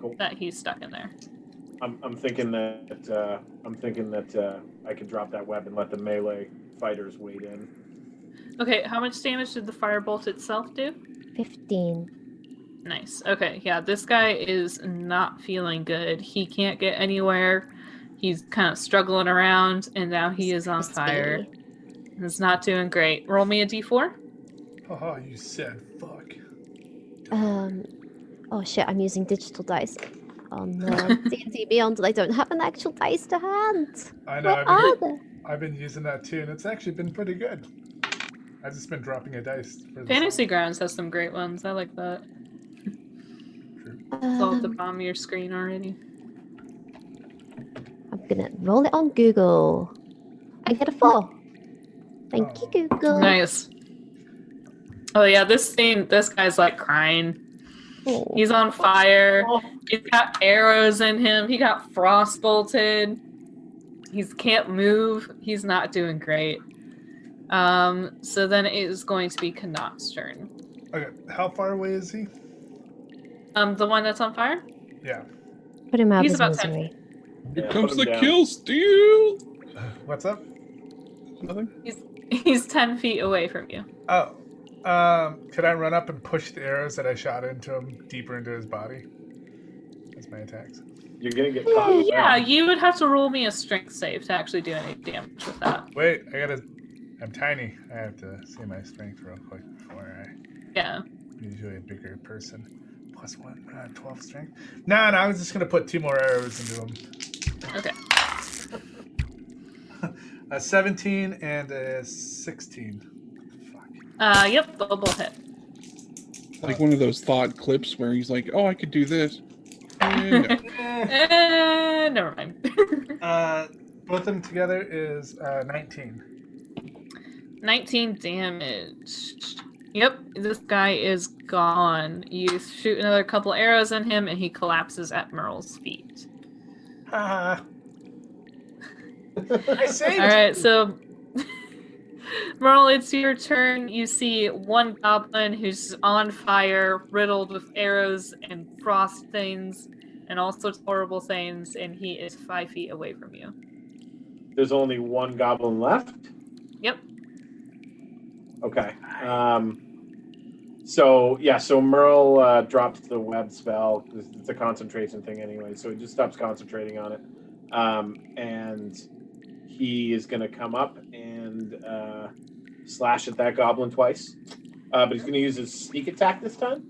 Cool. That he's stuck in there. I'm thinking that I could drop that web and let the melee fighters wade in. Okay, how much damage did the firebolt itself do? 15. Nice. Okay, yeah, this guy is not feeling good. He can't get anywhere. He's kind of struggling around, and now he is on fire. He's not doing great. Roll me a d4. Oh, you said fuck. Oh shit, I'm using digital dice. Oh no, D&D Beyond, I don't have an actual dice to hand. I know. Where are they? I've been using that too, and it's actually been pretty good. I've just been dropping a dice. For this. Fantasy Grounds has some great ones. I like that. It's all at the bottom of your screen already. I'm gonna roll it on Google. I get a 4. Thank you, Google. Nice. Oh yeah, this guy's like crying. Oh. He's on fire. He's got arrows in him. He got frost bolted. He can't move. He's not doing great. So then it is going to be Kanat's turn. Okay, how far away is he? The one that's on fire? Yeah. Put him out He's of about his 10 misery. Here Yeah, comes put him the down. kill steal. What's up? Nothing. He's 10 feet away from you. Oh, could I run up and push the arrows that I shot into him deeper into his body? That's my attacks. You're gonna get caught. in the Yeah, web. you would have to roll me a strength save to actually do any damage with that. Wait, I'm tiny. I have to see my strength real quick before Yeah. I'm usually a bigger person. Plus 1, 12 strength. No, I was just gonna put 2 more arrows into him. Okay. A 17 and a 16. Fuck. Yep, they'll both hit. Like one of those thought clips where he's like, "Oh, I could do this." And no. Never mind. Both of them together is 19. 19 damage. Yep, this guy is gone. You shoot another couple arrows in him, and he collapses at Merle's feet. Ah. I saved All right, so Merle, it's your turn. You see one goblin who's on fire, riddled with arrows and frost things, and all sorts of horrible things, and he is 5 feet away from you. There's only one goblin left. Yep. Okay. So Merle drops the web spell. It's a concentration thing anyway, so he just stops concentrating on it. And he is going to come up and slash at that goblin twice. But he's going to use his sneak attack this time.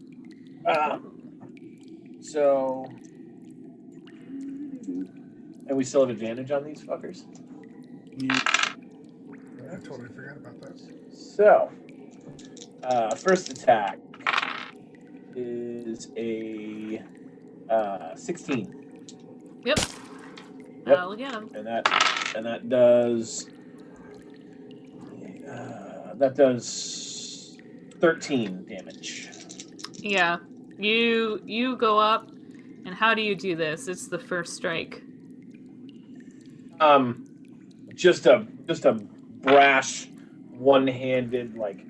So And we still have advantage on these fuckers. I totally forgot about that. So, first attack is a 16. Yep. Yep. I'll get him. And that does 13 damage. Yeah. You go up, and how do you do this? It's the first strike. Just a brash, one-handed, like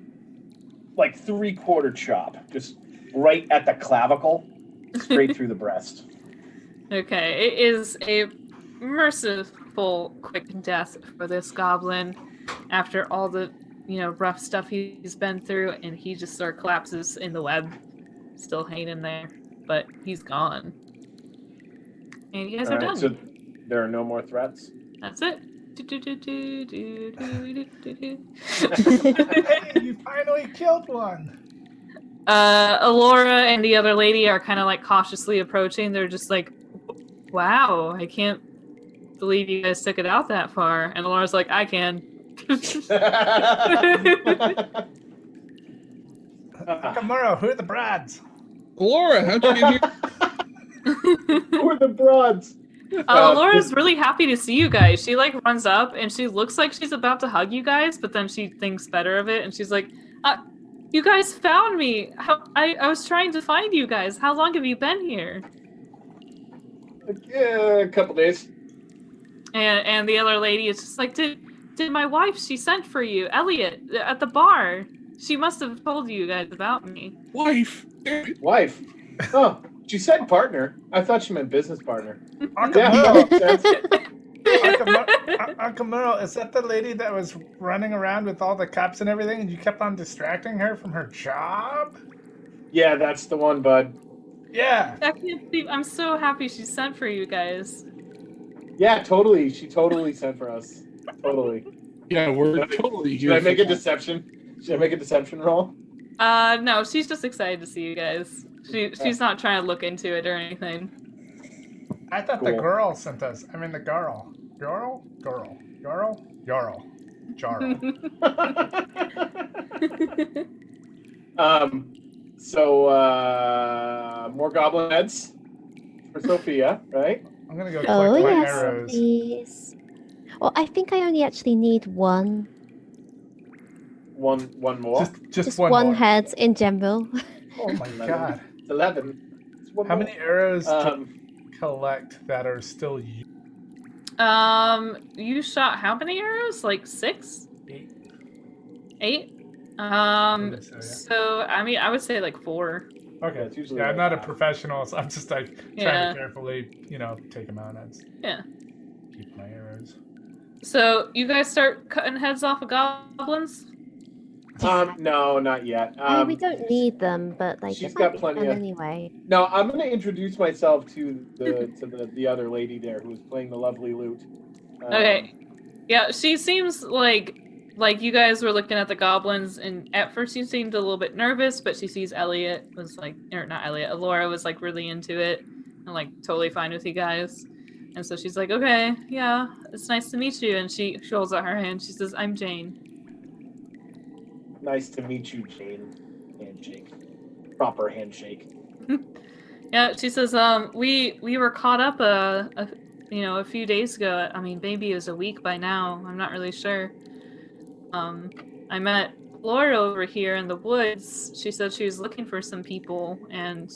3/4 chop, just right at the clavicle, straight through the breast. Okay, it is a merciful, quick death for this goblin after all the, rough stuff he's been through, and he just sort of collapses in the web, still hanging there, but he's gone. And you guys are done. So there are no more threats? That's it. Hey, you finally killed one. Alora and the other lady are kind of like cautiously approaching. They're just like, wow, I can't believe you guys took it out that far. And Alora's like, I can. Nakamura, who are the Brads? Laura, how'd you get here? Who are the broads? Laura's really happy to see you guys. She like runs up and she looks like she's about to hug you guys, but then she thinks better of it and she's like, you guys found me. I was trying to find you guys. How long have you been here? A couple days. And the other lady is just like, did my wife, she sent for you, Elliot, at the bar. She must have told you guys about me. Wife. Damn it. Wife. Oh, she said partner. I thought she meant business partner. Nakamura, Yeah. Nakamura, is that the lady that was running around with all the cups and everything, and you kept on distracting her from her job? Yeah, that's the one, bud. Yeah. I can't believe, I'm so happy she sent for you guys. Yeah, totally. She totally sent for us. Totally. Yeah, we're totally here. Should I make a for that. deception? Should I make a deception roll? No, she's just excited to see you guys. She's not trying to look into it or anything. I thought the Cool. girl sent us. I mean the girl. Girl? Girl. Yarl? Yarl. Jarl. So more goblin heads for Sophia, right? I'm gonna go Oh, collect my yes, arrows. please. Well, I think I only actually need one. One more. Just one more. head in general. Oh my god. It's 11. It's one How more. many arrows Um, do you collect that are still used? You shot how many arrows? Like 6? 8. 8? believe so, yeah. So, I mean, I would say like 4. Okay. it's usually Yeah, I'm like not a that. professional, so I'm just like trying Yeah. to carefully, take them out and Yeah. keep my arrows. So, you guys start cutting heads off of goblins? No, not yet. We don't need them, but like she's it got might be plenty fun of- anyway. No, I'm going to introduce myself to the other lady there who's playing the lovely lute. Okay. Yeah, she seems like you guys were looking at the goblins, and at first you seemed a little bit nervous, but she sees Elliot was like, or not Elliot, Alora was like really into it and like totally fine with you guys. And so she's like, okay, yeah, it's nice to meet you. And she holds out her hand. She says, I'm Jane. Nice to meet you, Jane. Handshake. Proper handshake. Yeah, she says, we were caught up a few days ago. I mean, maybe it was a week by now. I'm not really sure. I met Laura over here in the woods. She said she was looking for some people, and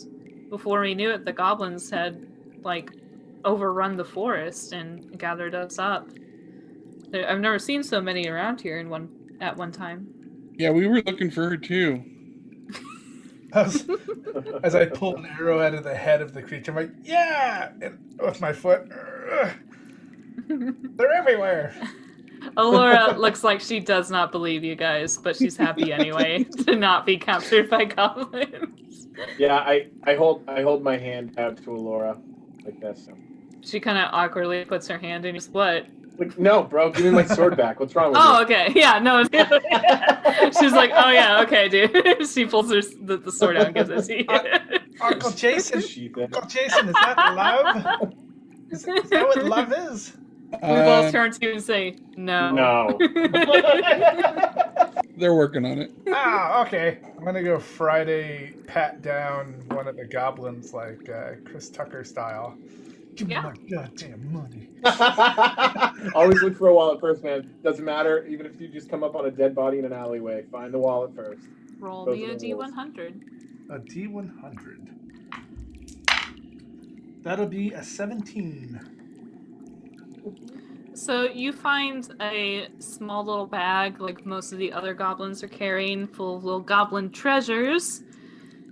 before we knew it, the goblins had like overrun the forest and gathered us up. I've never seen so many around here at one time. Yeah, we were looking for her too. As I pull an arrow out of the head of the creature, I'm like, yeah! And with my foot, they're everywhere. Alora looks like she does not believe you guys, but she's happy anyway to not be captured by goblins. Yeah, I hold my hand out to Alora like this. She kind of awkwardly puts her hand in his what? Like, no, bro, give me my sword back. What's wrong with Oh, you? okay. Yeah, no. She's like, oh yeah, okay, dude. She pulls the sword out and gives it to you. Uncle Jason? Sheath it. Uncle Jason, is that love? Is that what love is? We both turn to you and say, no. No. They're working on it. Okay. I'm gonna go Friday pat down one of the goblins like Chris Tucker style. Give me my goddamn money. Always look for a wallet first, man. Doesn't matter, even if you just come up on a dead body in an alleyway. Find the wallet first. Roll Those me are a the rules. D100. A D100. That'll be a 17. So you find a small little bag, like most of the other goblins are carrying, full of little goblin treasures.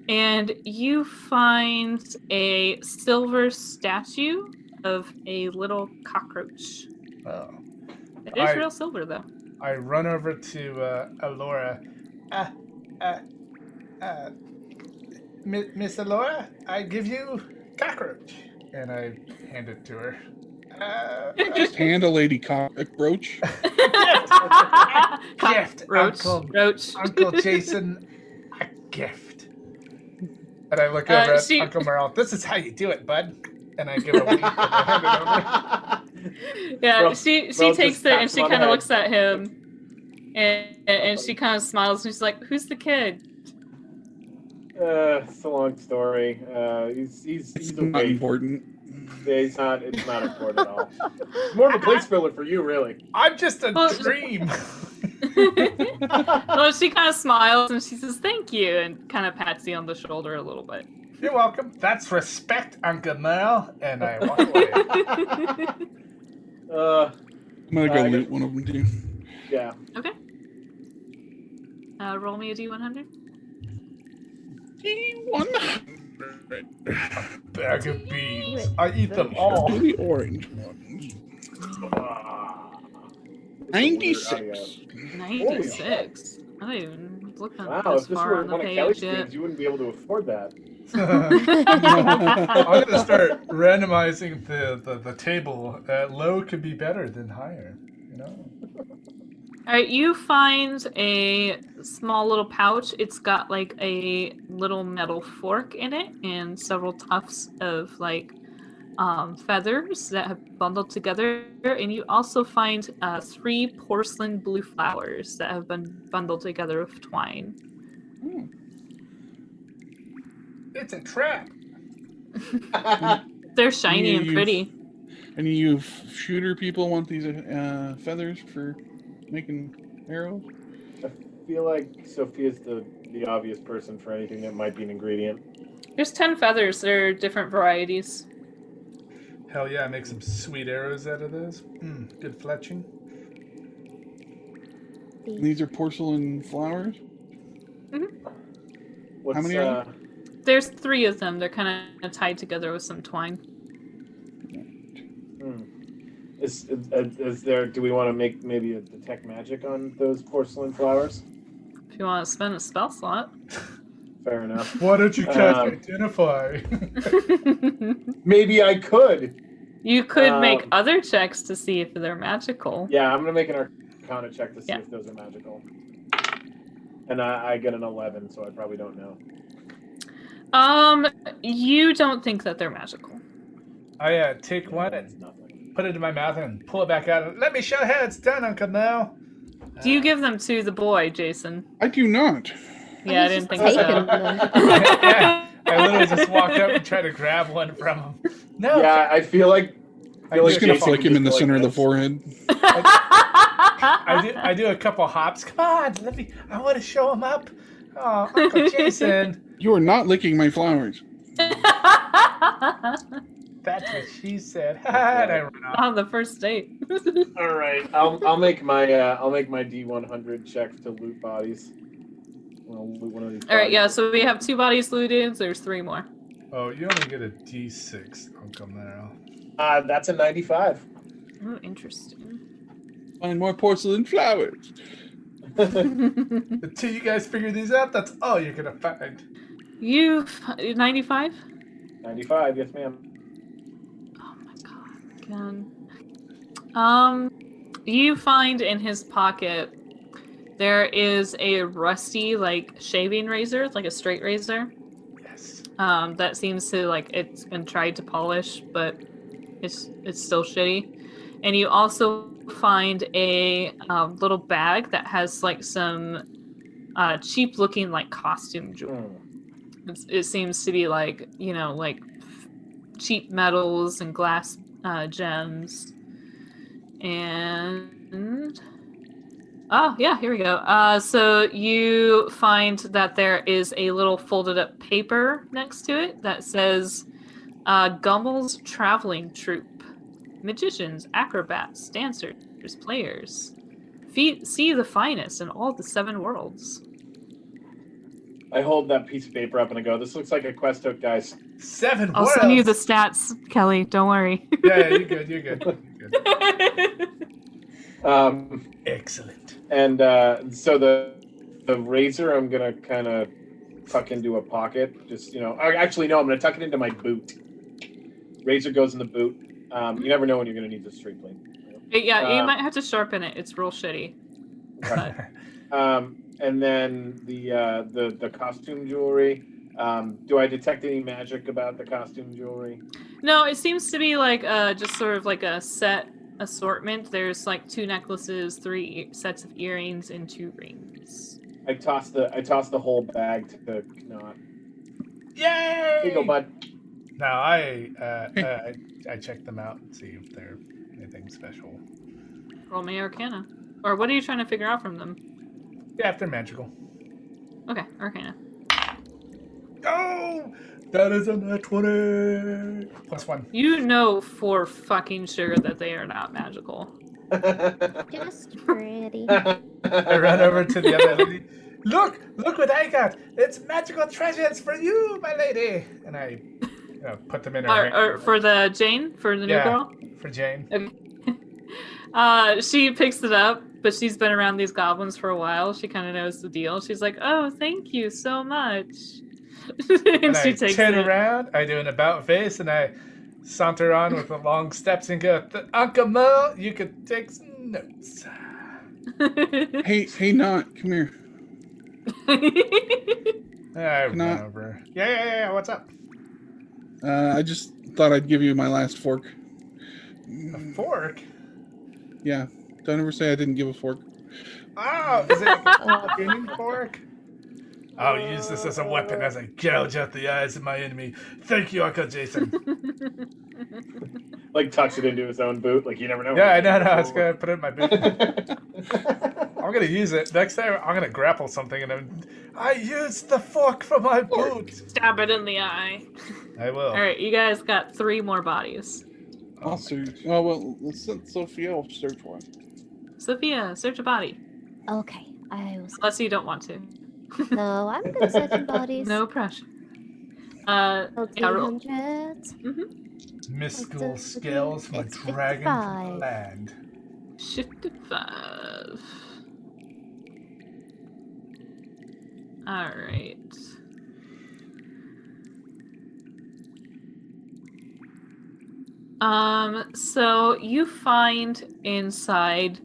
And you find a silver statue of a little cockroach. Oh. It is real silver, though. I run over to Alora. Miss Alora, I give you cockroach. And I hand it to her. Just hand a lady cockroach. Gift, Roach. Uncle Jason, a gift. And I look over at Uncle Merle. This is how you do it, bud. And I give a wink and I hand it over. Yeah, she takes it and she kind of looks at him, and she kind of smiles and she's like, "Who's the kid?" It's a long story. He's Not okay. important. Yeah, it's not important at all. More of a place filler for you, really. I'm just a dream. Well, she kind of smiles and she says, "Thank you," and kind of pats you on the shoulder a little bit. You're welcome. That's respect, Uncle Merle. And I walk away. I'm gonna go loot one of them too. Yeah. Okay. Roll me a D100. D100. Bag of beans. I eat them all. Do the orange ones. 96. 96. I didn't even look Wow, this if this far were on the one of Kelly's page yet. games, you wouldn't be able to afford that. I'm gonna start randomizing the table. Low could be better than higher. You know. All right, you find a small little pouch. It's got like a little metal fork in it and several tufts of like feathers that have bundled together. And you also find 3 porcelain blue flowers that have been bundled together with twine. It's a trap. They're shiny and pretty. Any of you shooter people want these feathers for making arrows? I feel like Sophia's the obvious person for anything that might be an ingredient. There's 10 feathers. They're different varieties. Hell yeah, make some sweet arrows out of those. Good fletching. These are porcelain flowers? What's, How many are there? There's 3 of them. They're kind of tied together with some twine. Is there? Do we want to make maybe a detect magic on those porcelain flowers? If you want to spend a spell slot. Fair enough. Why don't you cast Identify? Maybe I could. You could make other checks to see if they're magical. Yeah, I'm gonna make an Arcana check to see if those are magical. And I get an 11, so I probably don't know. You don't think that they're magical. I take one and put it in my mouth and pull it back out. Let me show how it's done, Uncle Mel. Do you give them to the boy, Jason? I do not. Yeah, I didn't think so. Yeah, I literally just walked up and tried to grab one from him. No. Yeah, I feel like. I'm just gonna flick him in the center of the forehead. I do a couple hops. Come on, I want to show him up. Oh, Uncle Jason. You are not licking my flowers. That's what she said. And I run off. On the first date. All right, I'll make my D100 check to loot bodies. I'll loot one of these. All right, yeah. So we have 2 bodies looted. There's 3 more. Oh, you only get a D6, Uncle Mel. That's a 95. Oh, interesting. Find more porcelain flowers. Until you guys figure these out, that's all you're gonna find. You 95? 95, yes, ma'am. Oh my god, again. You find in his pocket there is a rusty like shaving razor, like a straight razor. Yes. That seems to like it's been tried to polish, but It's still shitty. And you also find a little bag that has like some cheap looking like costume jewelry. It seems to be like, you know, like cheap metals and glass gems. And oh yeah, here we go. So you find that there is a little folded up paper next to it that says Gummel's Traveling Troupe. Magicians, acrobats, dancers, players. See the finest in all the 7 worlds. I hold that piece of paper up and I go, "This looks like a quest hook, guys." 7 I'll worlds. send you the stats, Kelly. Don't worry. Yeah, you're good. You're good. Excellent. And so the razor, I'm gonna kind of tuck into a pocket. Just, you know, actually no, I'm gonna tuck it into my boot. Razor goes in the boot. You never know when you're gonna need the straight blade. Yeah, you might have to sharpen it. It's real shitty. Okay. And then the costume jewelry. Do I detect any magic about the costume jewelry? No, it seems to be like just sort of like a set assortment. There's like 2 necklaces, 3 sets of earrings, and 2 rings. I toss the whole bag to Knot. Yay! Here you go, bud. Now I check them out and see if they're anything special. Roll me Arcana. Or what are you trying to figure out from them? Yeah, if they're magical. Okay, Arcana. Oh, that is a nat 20 plus 1. You know for fucking sure that they are not magical. Just pretty. I run over to the other lady. Look what I got! It's magical treasures for you, my lady. And I, put them in her hand. Or for the Jane, for the new girl. For Jane. Okay. She picks it up, but she's been around these goblins for a while. She kind of knows the deal. She's like, "Oh, thank you so much." and she I takes turn it around. I do an about face, and I saunter on with the long steps and go, "Uncle Mo, you could take some notes." Hey, Knot, come here. I run over. Yeah. What's up? I just thought I'd give you my last fork. A fork? Yeah. Don't ever say I didn't give a fork. Oh, is it a gaming fork? I'll use this as a weapon as I gouge out the eyes of my enemy. Thank you, Uncle Jason. Like tucks it into his own boot. Like you never know. Yeah, no. I was gonna put it in my boot. I'm gonna use it next time. I'm gonna grapple something, and I used the fork for my boot. Stab it in the eye. I will. All right, you guys got 3 more bodies. I'll search. Oh well, let's let Sophia will search one. Sophia, search a body. Okay, I will. Unless you don't want to. No, I'm good at searching bodies. No pressure. Roll Yeah, roll. 200. Mystical scales from a It's dragon from 55. the land. 55. Alright. So you find inside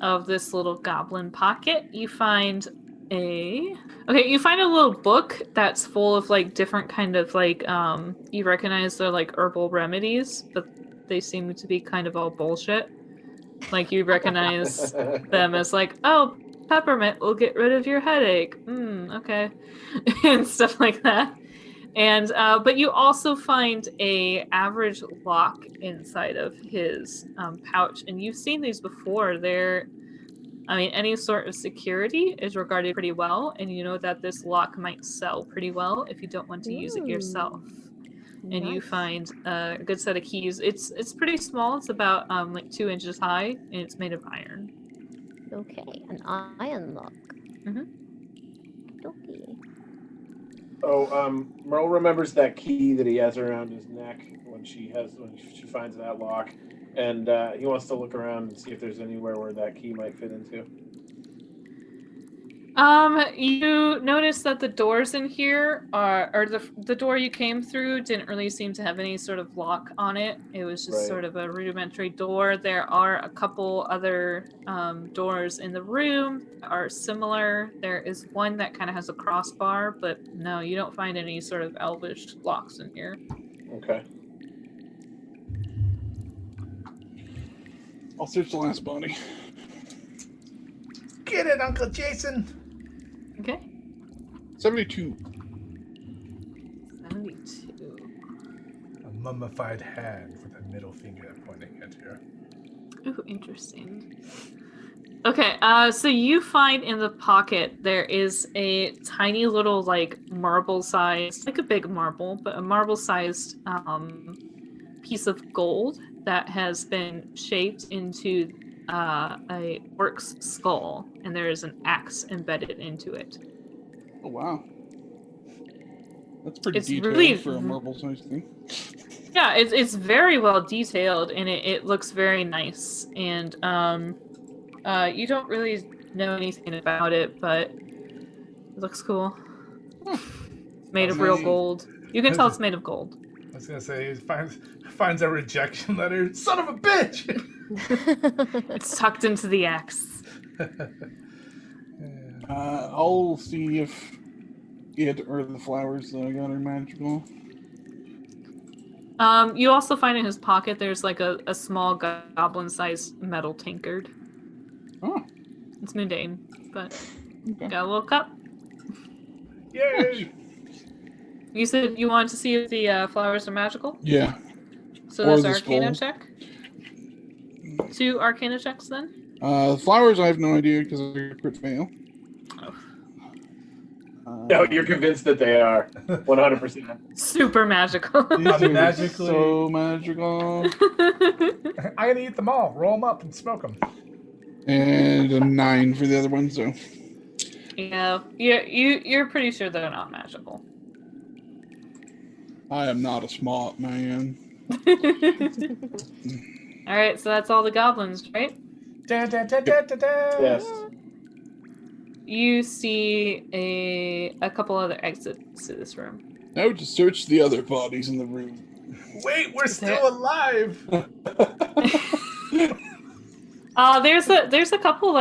of this little goblin pocket, you find a little book that's full of like different kind of like you recognize they're like herbal remedies, but they seem to be kind of all bullshit. Like you recognize them as like, oh, peppermint will get rid of your headache. Okay. And stuff like that. And but you also find a average lock inside of his pouch, and you've seen these before. Any sort of security is regarded pretty well, and you know that this lock might sell pretty well if you don't want to use it yourself. And you find a good set of keys. It's pretty small. It's about like 2 inches high, and it's made of iron. Okay, an iron lock. Okay. Oh, Merle remembers that key that he has around his neck when she finds that lock, and he wants to look around and see if there's anywhere where that key might fit into. You notice that the doors in here or the door you came through didn't really seem to have any sort of lock on it. It was just sort of a rudimentary door. There are a couple other doors in the room that are similar. There is one that kind of has a crossbar, but no, you don't find any sort of elvish locks in here. Okay. I'll search the last body. Get it, Uncle Jason. Okay. 72. 72. A mummified hand with a middle finger pointing at you. Ooh, interesting. Okay, so you find in the pocket there is a tiny little, like, marble-sized, like a big marble, but a marble-sized piece of gold that has been shaped into a orc's skull, and there is an axe embedded into it. Oh, wow. That's pretty It's detailed really- for a marble-sized thing. Yeah, it's very well detailed, and it looks very nice. And you don't really know anything about it, but it looks cool. It's made of real Nice. gold. You can tell it's made of gold. I was gonna say, he finds a rejection letter. Son of a bitch! It's tucked into the axe. I'll see if it or the flowers that I got are magical. You also find in his pocket there's like a small goblin-sized metal tankard. Oh, It's mundane, but okay. got a little cup. Yay! You said you wanted to see if the flowers are magical? Yeah. So Or that's the Arcana skull. check? 2 Arcana checks then? The flowers, I have no idea because I crit fail. Oh. No, you're convinced that they are 100%. Super magical. These two are Magically. so magical. I'm gonna eat them all, roll them up, and smoke them. And a 9 for the other one, so. Yeah, you're pretty sure they're not magical. I am not a smart man. Alright, so that's all the goblins, right? Da, da, da, da, da, da. Yes. You see a couple other exits to this room. Now to search the other bodies in the room. Wait, we're still alive! There's a couple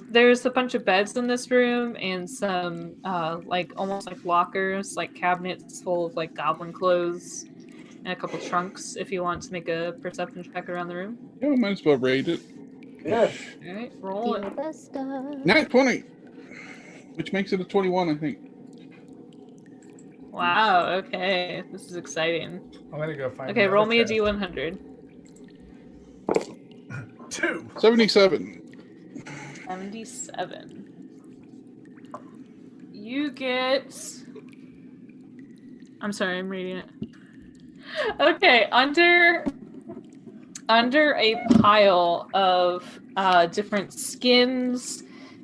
there's a bunch of beds in this room and some like almost like lockers, like cabinets full of like goblin clothes and a couple trunks if you want to make a perception check around the room. Yeah, we might as well raid it. Yes. Alright, roll it. Steal the stuff. Nat 20! Which makes it a 21, I think. Wow, okay. This is exciting. I'm gonna go find Okay, roll me a another D100. chest. 2! 77. 77. You get... I'm sorry, I'm reading it. Okay, under a pile of different skins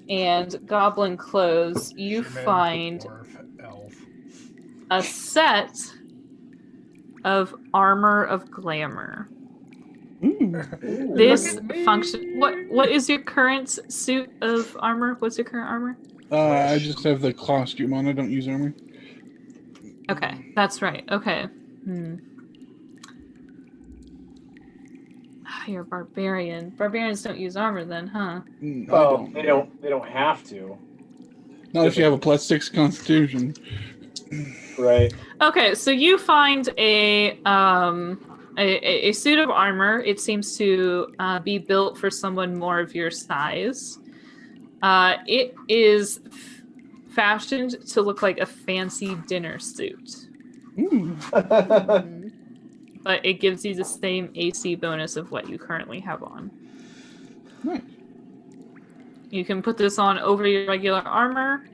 and goblin clothes, you Human, find dwarf, elf. a set of armor of glamour. Ooh. This Look at me. function. What is your current suit of armor? What's your current armor? I just have the costume on. I don't use armor. Okay, that's right. Okay. You're a barbarian. Barbarians don't use armor then, huh? I Well, don't. they don't have to. Not if you have a +6 constitution. Right. Okay, so you find a suit of armor. It seems to be built for someone more of your size. It is fashioned to look like a fancy dinner suit, Ooh. but it gives you the same AC bonus of what you currently have on. Nice. You can put this on over your regular armor,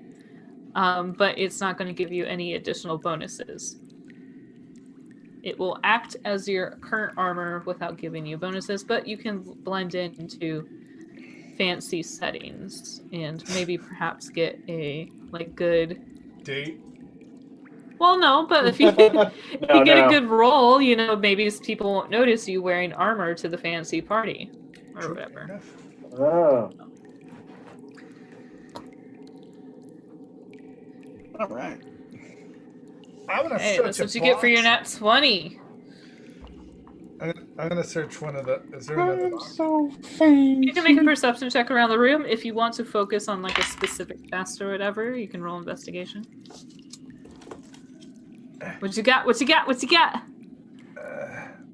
but it's not going to give you any additional bonuses. It will act as your current armor without giving you bonuses, but you can blend into fancy settings and maybe perhaps get a good... Date. Well, no, but if you, if No, you get no. a good roll, maybe people won't notice you wearing armor to the fancy party or True whatever. enough. Oh. All right. I'm gonna Hey, search that's a what you get for your box. nat 20. I'm gonna search one of the. Is there another I'm box? so fancy. You can make a perception check around the room. If you want to focus on like a specific chest or whatever, you can roll investigation. What you got? What you got? What you got?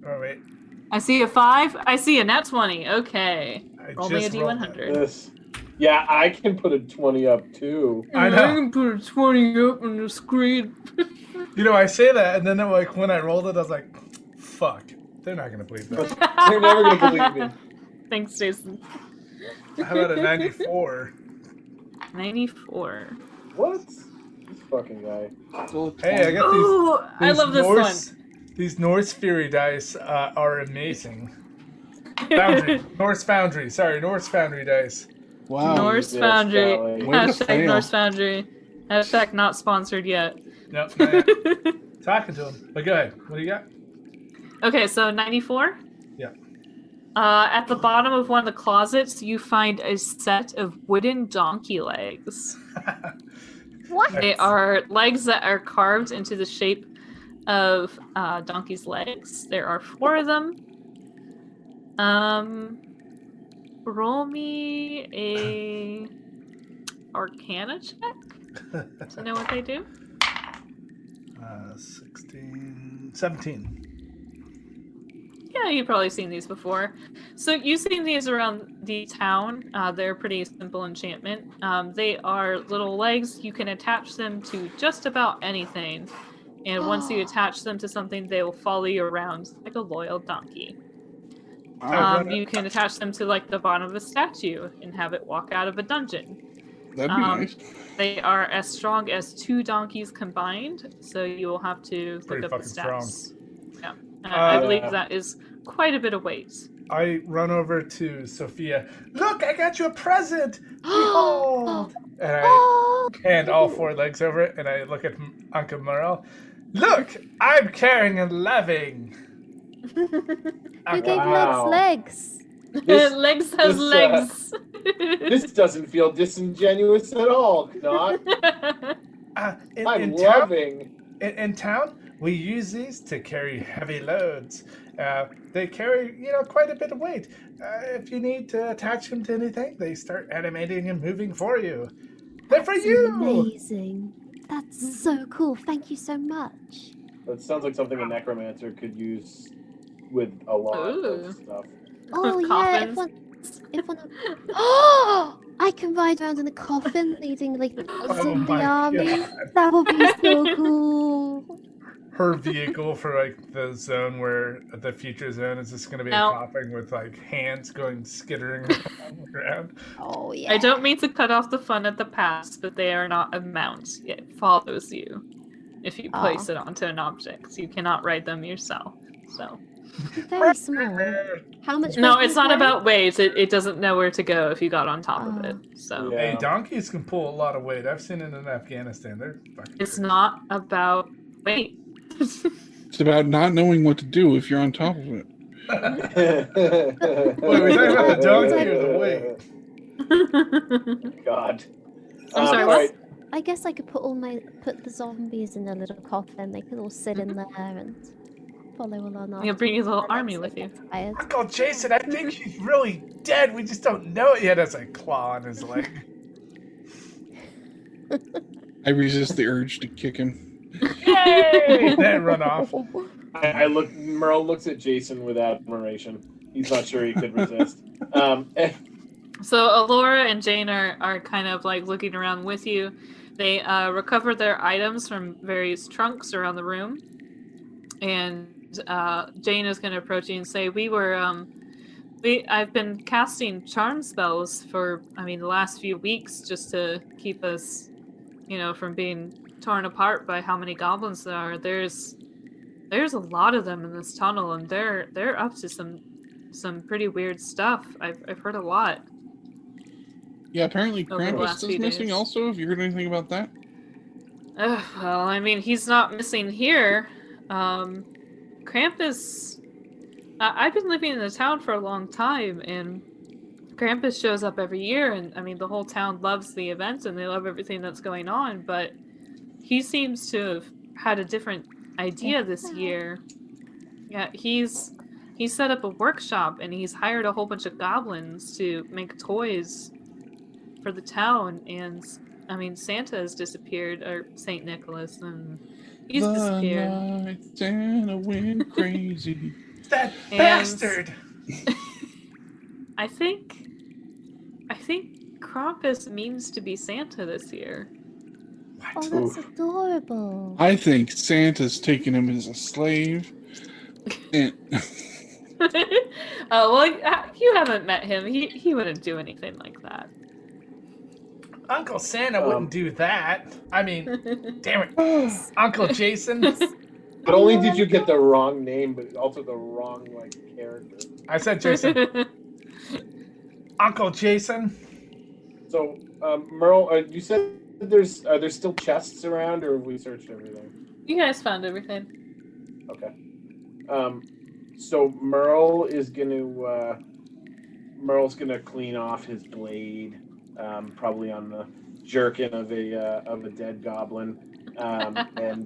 Oh wait. I see a 5. I see a nat 20. Okay. I Roll me a just rolled D100. This. Yeah, I can put a 20 up too. I know. can put a 20 up on the screen. You know, I say that, and then like when I rolled it, I was like, "Fuck, they're not gonna believe this." They're never gonna believe me. Thanks, Jason. How about a 94? 94. What? This fucking guy. Hey, I got these. Ooh, I these love this Norse, These Norse Fury dice are amazing. Foundry, Norse Foundry. Sorry, Norse Foundry dice. Wow. Norse Jesus, Foundry. Golly. Way to Hashtag fail. Norse Foundry. Hashtag not sponsored yet. Nope, not yet. Talking to him. But go ahead. What do you got? Okay, so 94. Yeah. At the bottom of one of the closets, you find a set of wooden donkey legs. What? They are legs that are carved into the shape of donkey's legs. There are 4 of them. Roll me a Arcana check to know what they do. 16, 17. Yeah, you've probably seen these before. So you've seen these around the town. They're pretty simple enchantment. They are little legs. You can attach them to just about anything. And once you attach them to something, they will follow you around like a loyal donkey. You can attach them to like the bottom of a statue and have it walk out of a dungeon. That'd be nice. They are as strong as 2 donkeys combined, so you will have to Pretty look up the fucking stats. Yeah, I believe Yeah. that is quite a bit of weight. I run over to Sophia. Look, I got you a present. Behold! And I Oh, hand all 4 legs over it, and I look at Uncle Merle. Look, I'm carrying a loving. who gave Wow. legs? This- legs has this, legs. This doesn't feel disingenuous at all, not. In I'm town, loving. in town, we use these to carry heavy loads. They carry, quite a bit of weight. If you need to attach them to anything, they start animating and moving for you. They're for That's you. amazing. That's so cool. Thank you so much. That sounds like something a necromancer could use with a lot Ooh. of stuff. Oh With yeah, coffins. if one. Oh, I can ride around in a coffin leading like the Oh zombie my army. God. That would be so cool. Her vehicle for like the zone where the future zone is just going to be Now- a coffin with like hands going skittering around. Oh yeah. I don't mean to cut off the fun at the past, but they are not a mount. It follows you if you place it onto an object. You cannot ride them yourself. So Very small. How much? no, weight it's do you not carry? about weight. It doesn't know where to go if you got on top of it. So Yeah. Hey, donkeys can pull a lot of weight. I've seen it in Afghanistan. They're fucking it's crazy. not about weight. It's about not knowing what to do if you're on top of it. Wait, we're talking about the donkey or the weight? God. I'm sorry, all what? right. I guess I could put the zombies in a little coffin. They could all sit in there and follow along. You'll bring your little after army they with you. get tired. Uncle Jason, I think he's really dead. We just don't know it yet. As I claw on his leg. I resist the urge to kick him. Yay! Then run off. I look. Merle looks at Jason with admiration. He's not sure he could resist. So Alora and Jane are kind of like looking around with you. They recover their items from various trunks around the room. And Jane is going to approach you and say, I've been casting charm spells for, the last few weeks just to keep us, from being torn apart by how many goblins there are. There's a lot of them in this tunnel, and they're up to some pretty weird stuff. I've heard a lot. Yeah, apparently Over the Krampus last is few missing days. also. Have you heard anything about that? Well, he's not missing here. Krampus. I've been living in the town for a long time, and Krampus shows up every year, and the whole town loves the event and they love everything that's going on, but he seems to have had a different idea this year. Yeah, he's set up a workshop and he's hired a whole bunch of goblins to make toys for the town, and Santa has disappeared, or Saint Nicholas, and he's disappeared. The night Santa went crazy. That And- bastard! I think Krampus means to be Santa this year. Oh, that's adorable. I think Santa's taking him as a slave. And Well, you haven't met him. He wouldn't do anything like that. Uncle Santa wouldn't do that. I mean, damn it. Uncle Jason. Not only did you get the wrong name, but also the wrong character. I said Jason. Uncle Jason. So, Merle, you said are there still chests around, or have we searched everything? You guys found everything. Okay. So Merle's gonna clean off his blade, probably on the jerkin of a dead goblin, and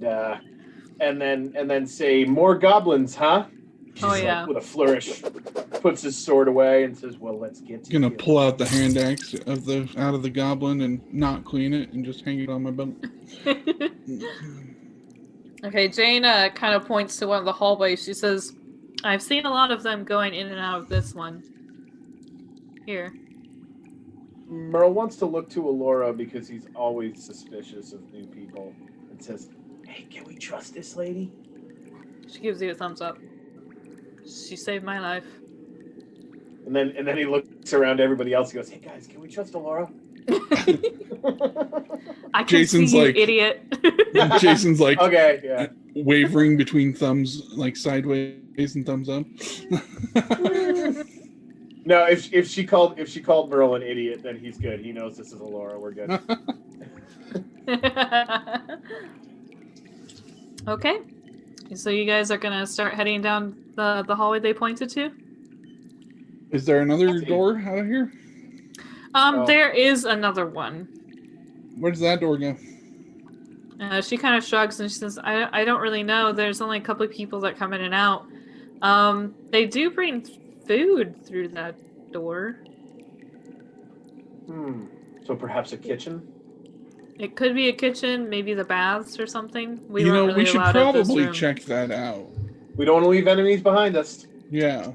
then say, "More goblins, huh?" Oh yeah. With a flourish, puts his sword away and says, "Well, let's get to gonna it." pull out the hand axe out of the goblin and not clean it and just hang it on my belt. Okay, Jane kind of points to one of the hallways. She says, "I've seen a lot of them going in and out of this one. Here." Merle wants to look to Alora because he's always suspicious of new people, and says, "Hey, can we trust this lady?" She gives you a thumbs up. She saved my life. And then he looks around to everybody else. He goes, "Hey guys, can we trust Alora?" I can Jason's see you, like- idiot. Jason's like Okay, yeah. wavering between thumbs, like sideways and thumbs up. No, if she called Merle an idiot, then he's good. He knows this is Alora. We're good. Okay. So you guys are gonna start heading down the hallway they pointed to? Is there another door out of here? Oh. There is another one. Where does that door go? She kind of shrugs and she says, I don't really know. There's only a couple of people that come in and out. They do bring food through that door. So perhaps a kitchen? It could be a kitchen, maybe the baths or something. We You weren't know, really we should allowed out this probably room. check that out. We don't want to leave enemies behind us. Yeah.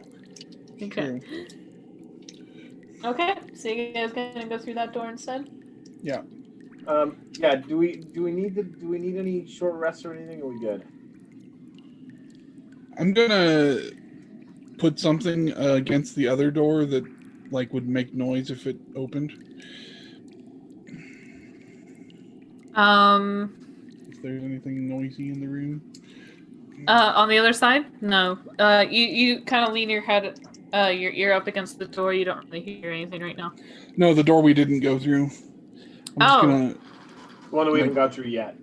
Okay. True. Okay, so you guys gonna go through that door instead? Yeah. Yeah. Do we need any short rests or anything? Or are we good? I'm gonna put something against the other door that would make noise if it opened. If there's anything noisy in the room. On the other side? No. You kind of lean your head, your ear up against the door. You don't really hear anything right now. No, the door we didn't go through. I'm just gonna. The one that we haven't got through yet.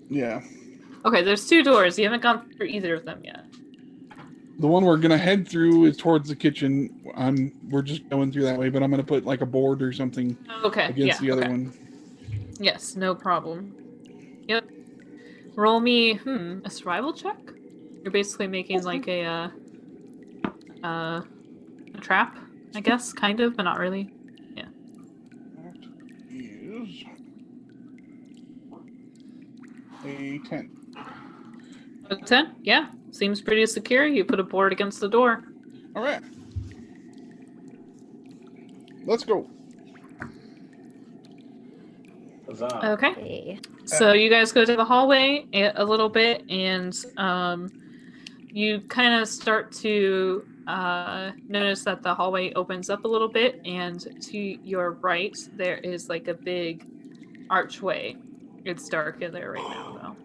Yeah. Okay, there's two doors. You haven't gone through either of them yet. The one we're gonna head through is towards the kitchen. We're just going through that way, but I'm gonna put like a board or something Okay. against the other one. Yes, no problem. Yep. Roll me, a survival check? You're basically making like a trap, I guess, kind of, but not really. Yeah. That is a 10. A 10? Yeah. Seems pretty secure. You put a board against the door. All right. Let's go. Huzzah. Okay. Okay. So you guys go to the hallway a little bit, and you kind of start to notice that the hallway opens up a little bit, and to your right there is like a big archway. It's dark in there right now, though.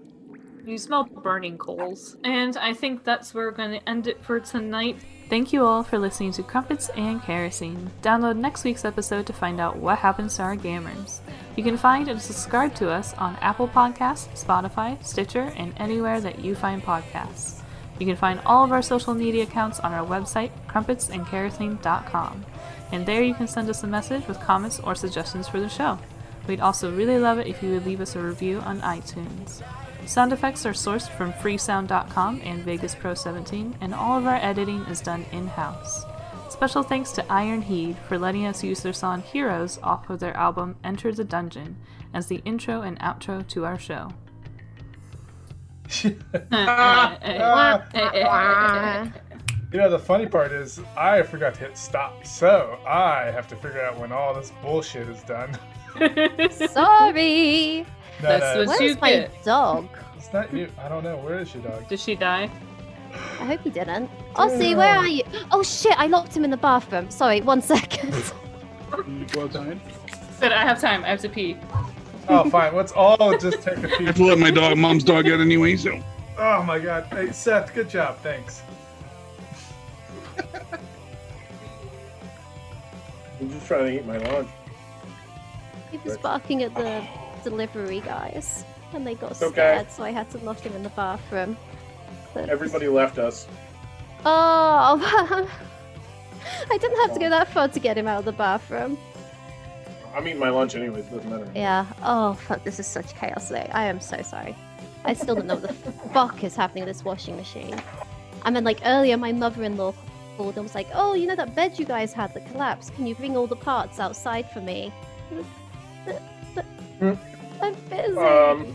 You smell burning coals, and I think that's where we're going to end it for tonight. Thank you all for listening to Crumpets and Kerosene. Download next week's episode to find out what happens to our gamers. You can find and subscribe to us on Apple Podcasts, Spotify, Stitcher, and anywhere that you find podcasts. You can find all of our social media accounts on our website, crumpetsandkerosene.com. And there you can send us a message with comments or suggestions for the show. We'd also really love it if you would leave us a review on iTunes. Sound effects are sourced from freesound.com and Vegas Pro 17, and all of our editing is done in-house. Special thanks to Iron Heed for letting us use their song Heroes off of their album Enter the Dungeon as the intro and outro to our show. You know, the funny part is I forgot to hit stop, so I have to figure out when all this bullshit is done. Sorry. That's what Where's you my get. dog? It's not you. I don't know. Where is your dog? Did she die? I hope he didn't. Aussie, where are you? Oh shit, I locked him in the bathroom. Sorry, 1 second. You go outside. Said I have time. I have to pee. Oh, fine. Let's all just take a I peek. have to let my mom's dog out anyway, so. Oh my god. Hey, Seth, good job. Thanks. I'm just trying to eat my lunch. He was barking at the delivery guys, and they got Okay. scared, so I had to lock him in the bathroom. But... Everybody left us. Oh, I didn't have to go that far to get him out of the bathroom. I'm eating my lunch anyways, doesn't matter. Yeah. Oh, fuck, this is such chaos today. I am so sorry. I still don't know what the fuck is happening with this washing machine. And then, like, earlier, my mother-in-law called and was like, oh, you know that bed you guys had that collapsed? Can you bring all the parts outside for me? I'm busy.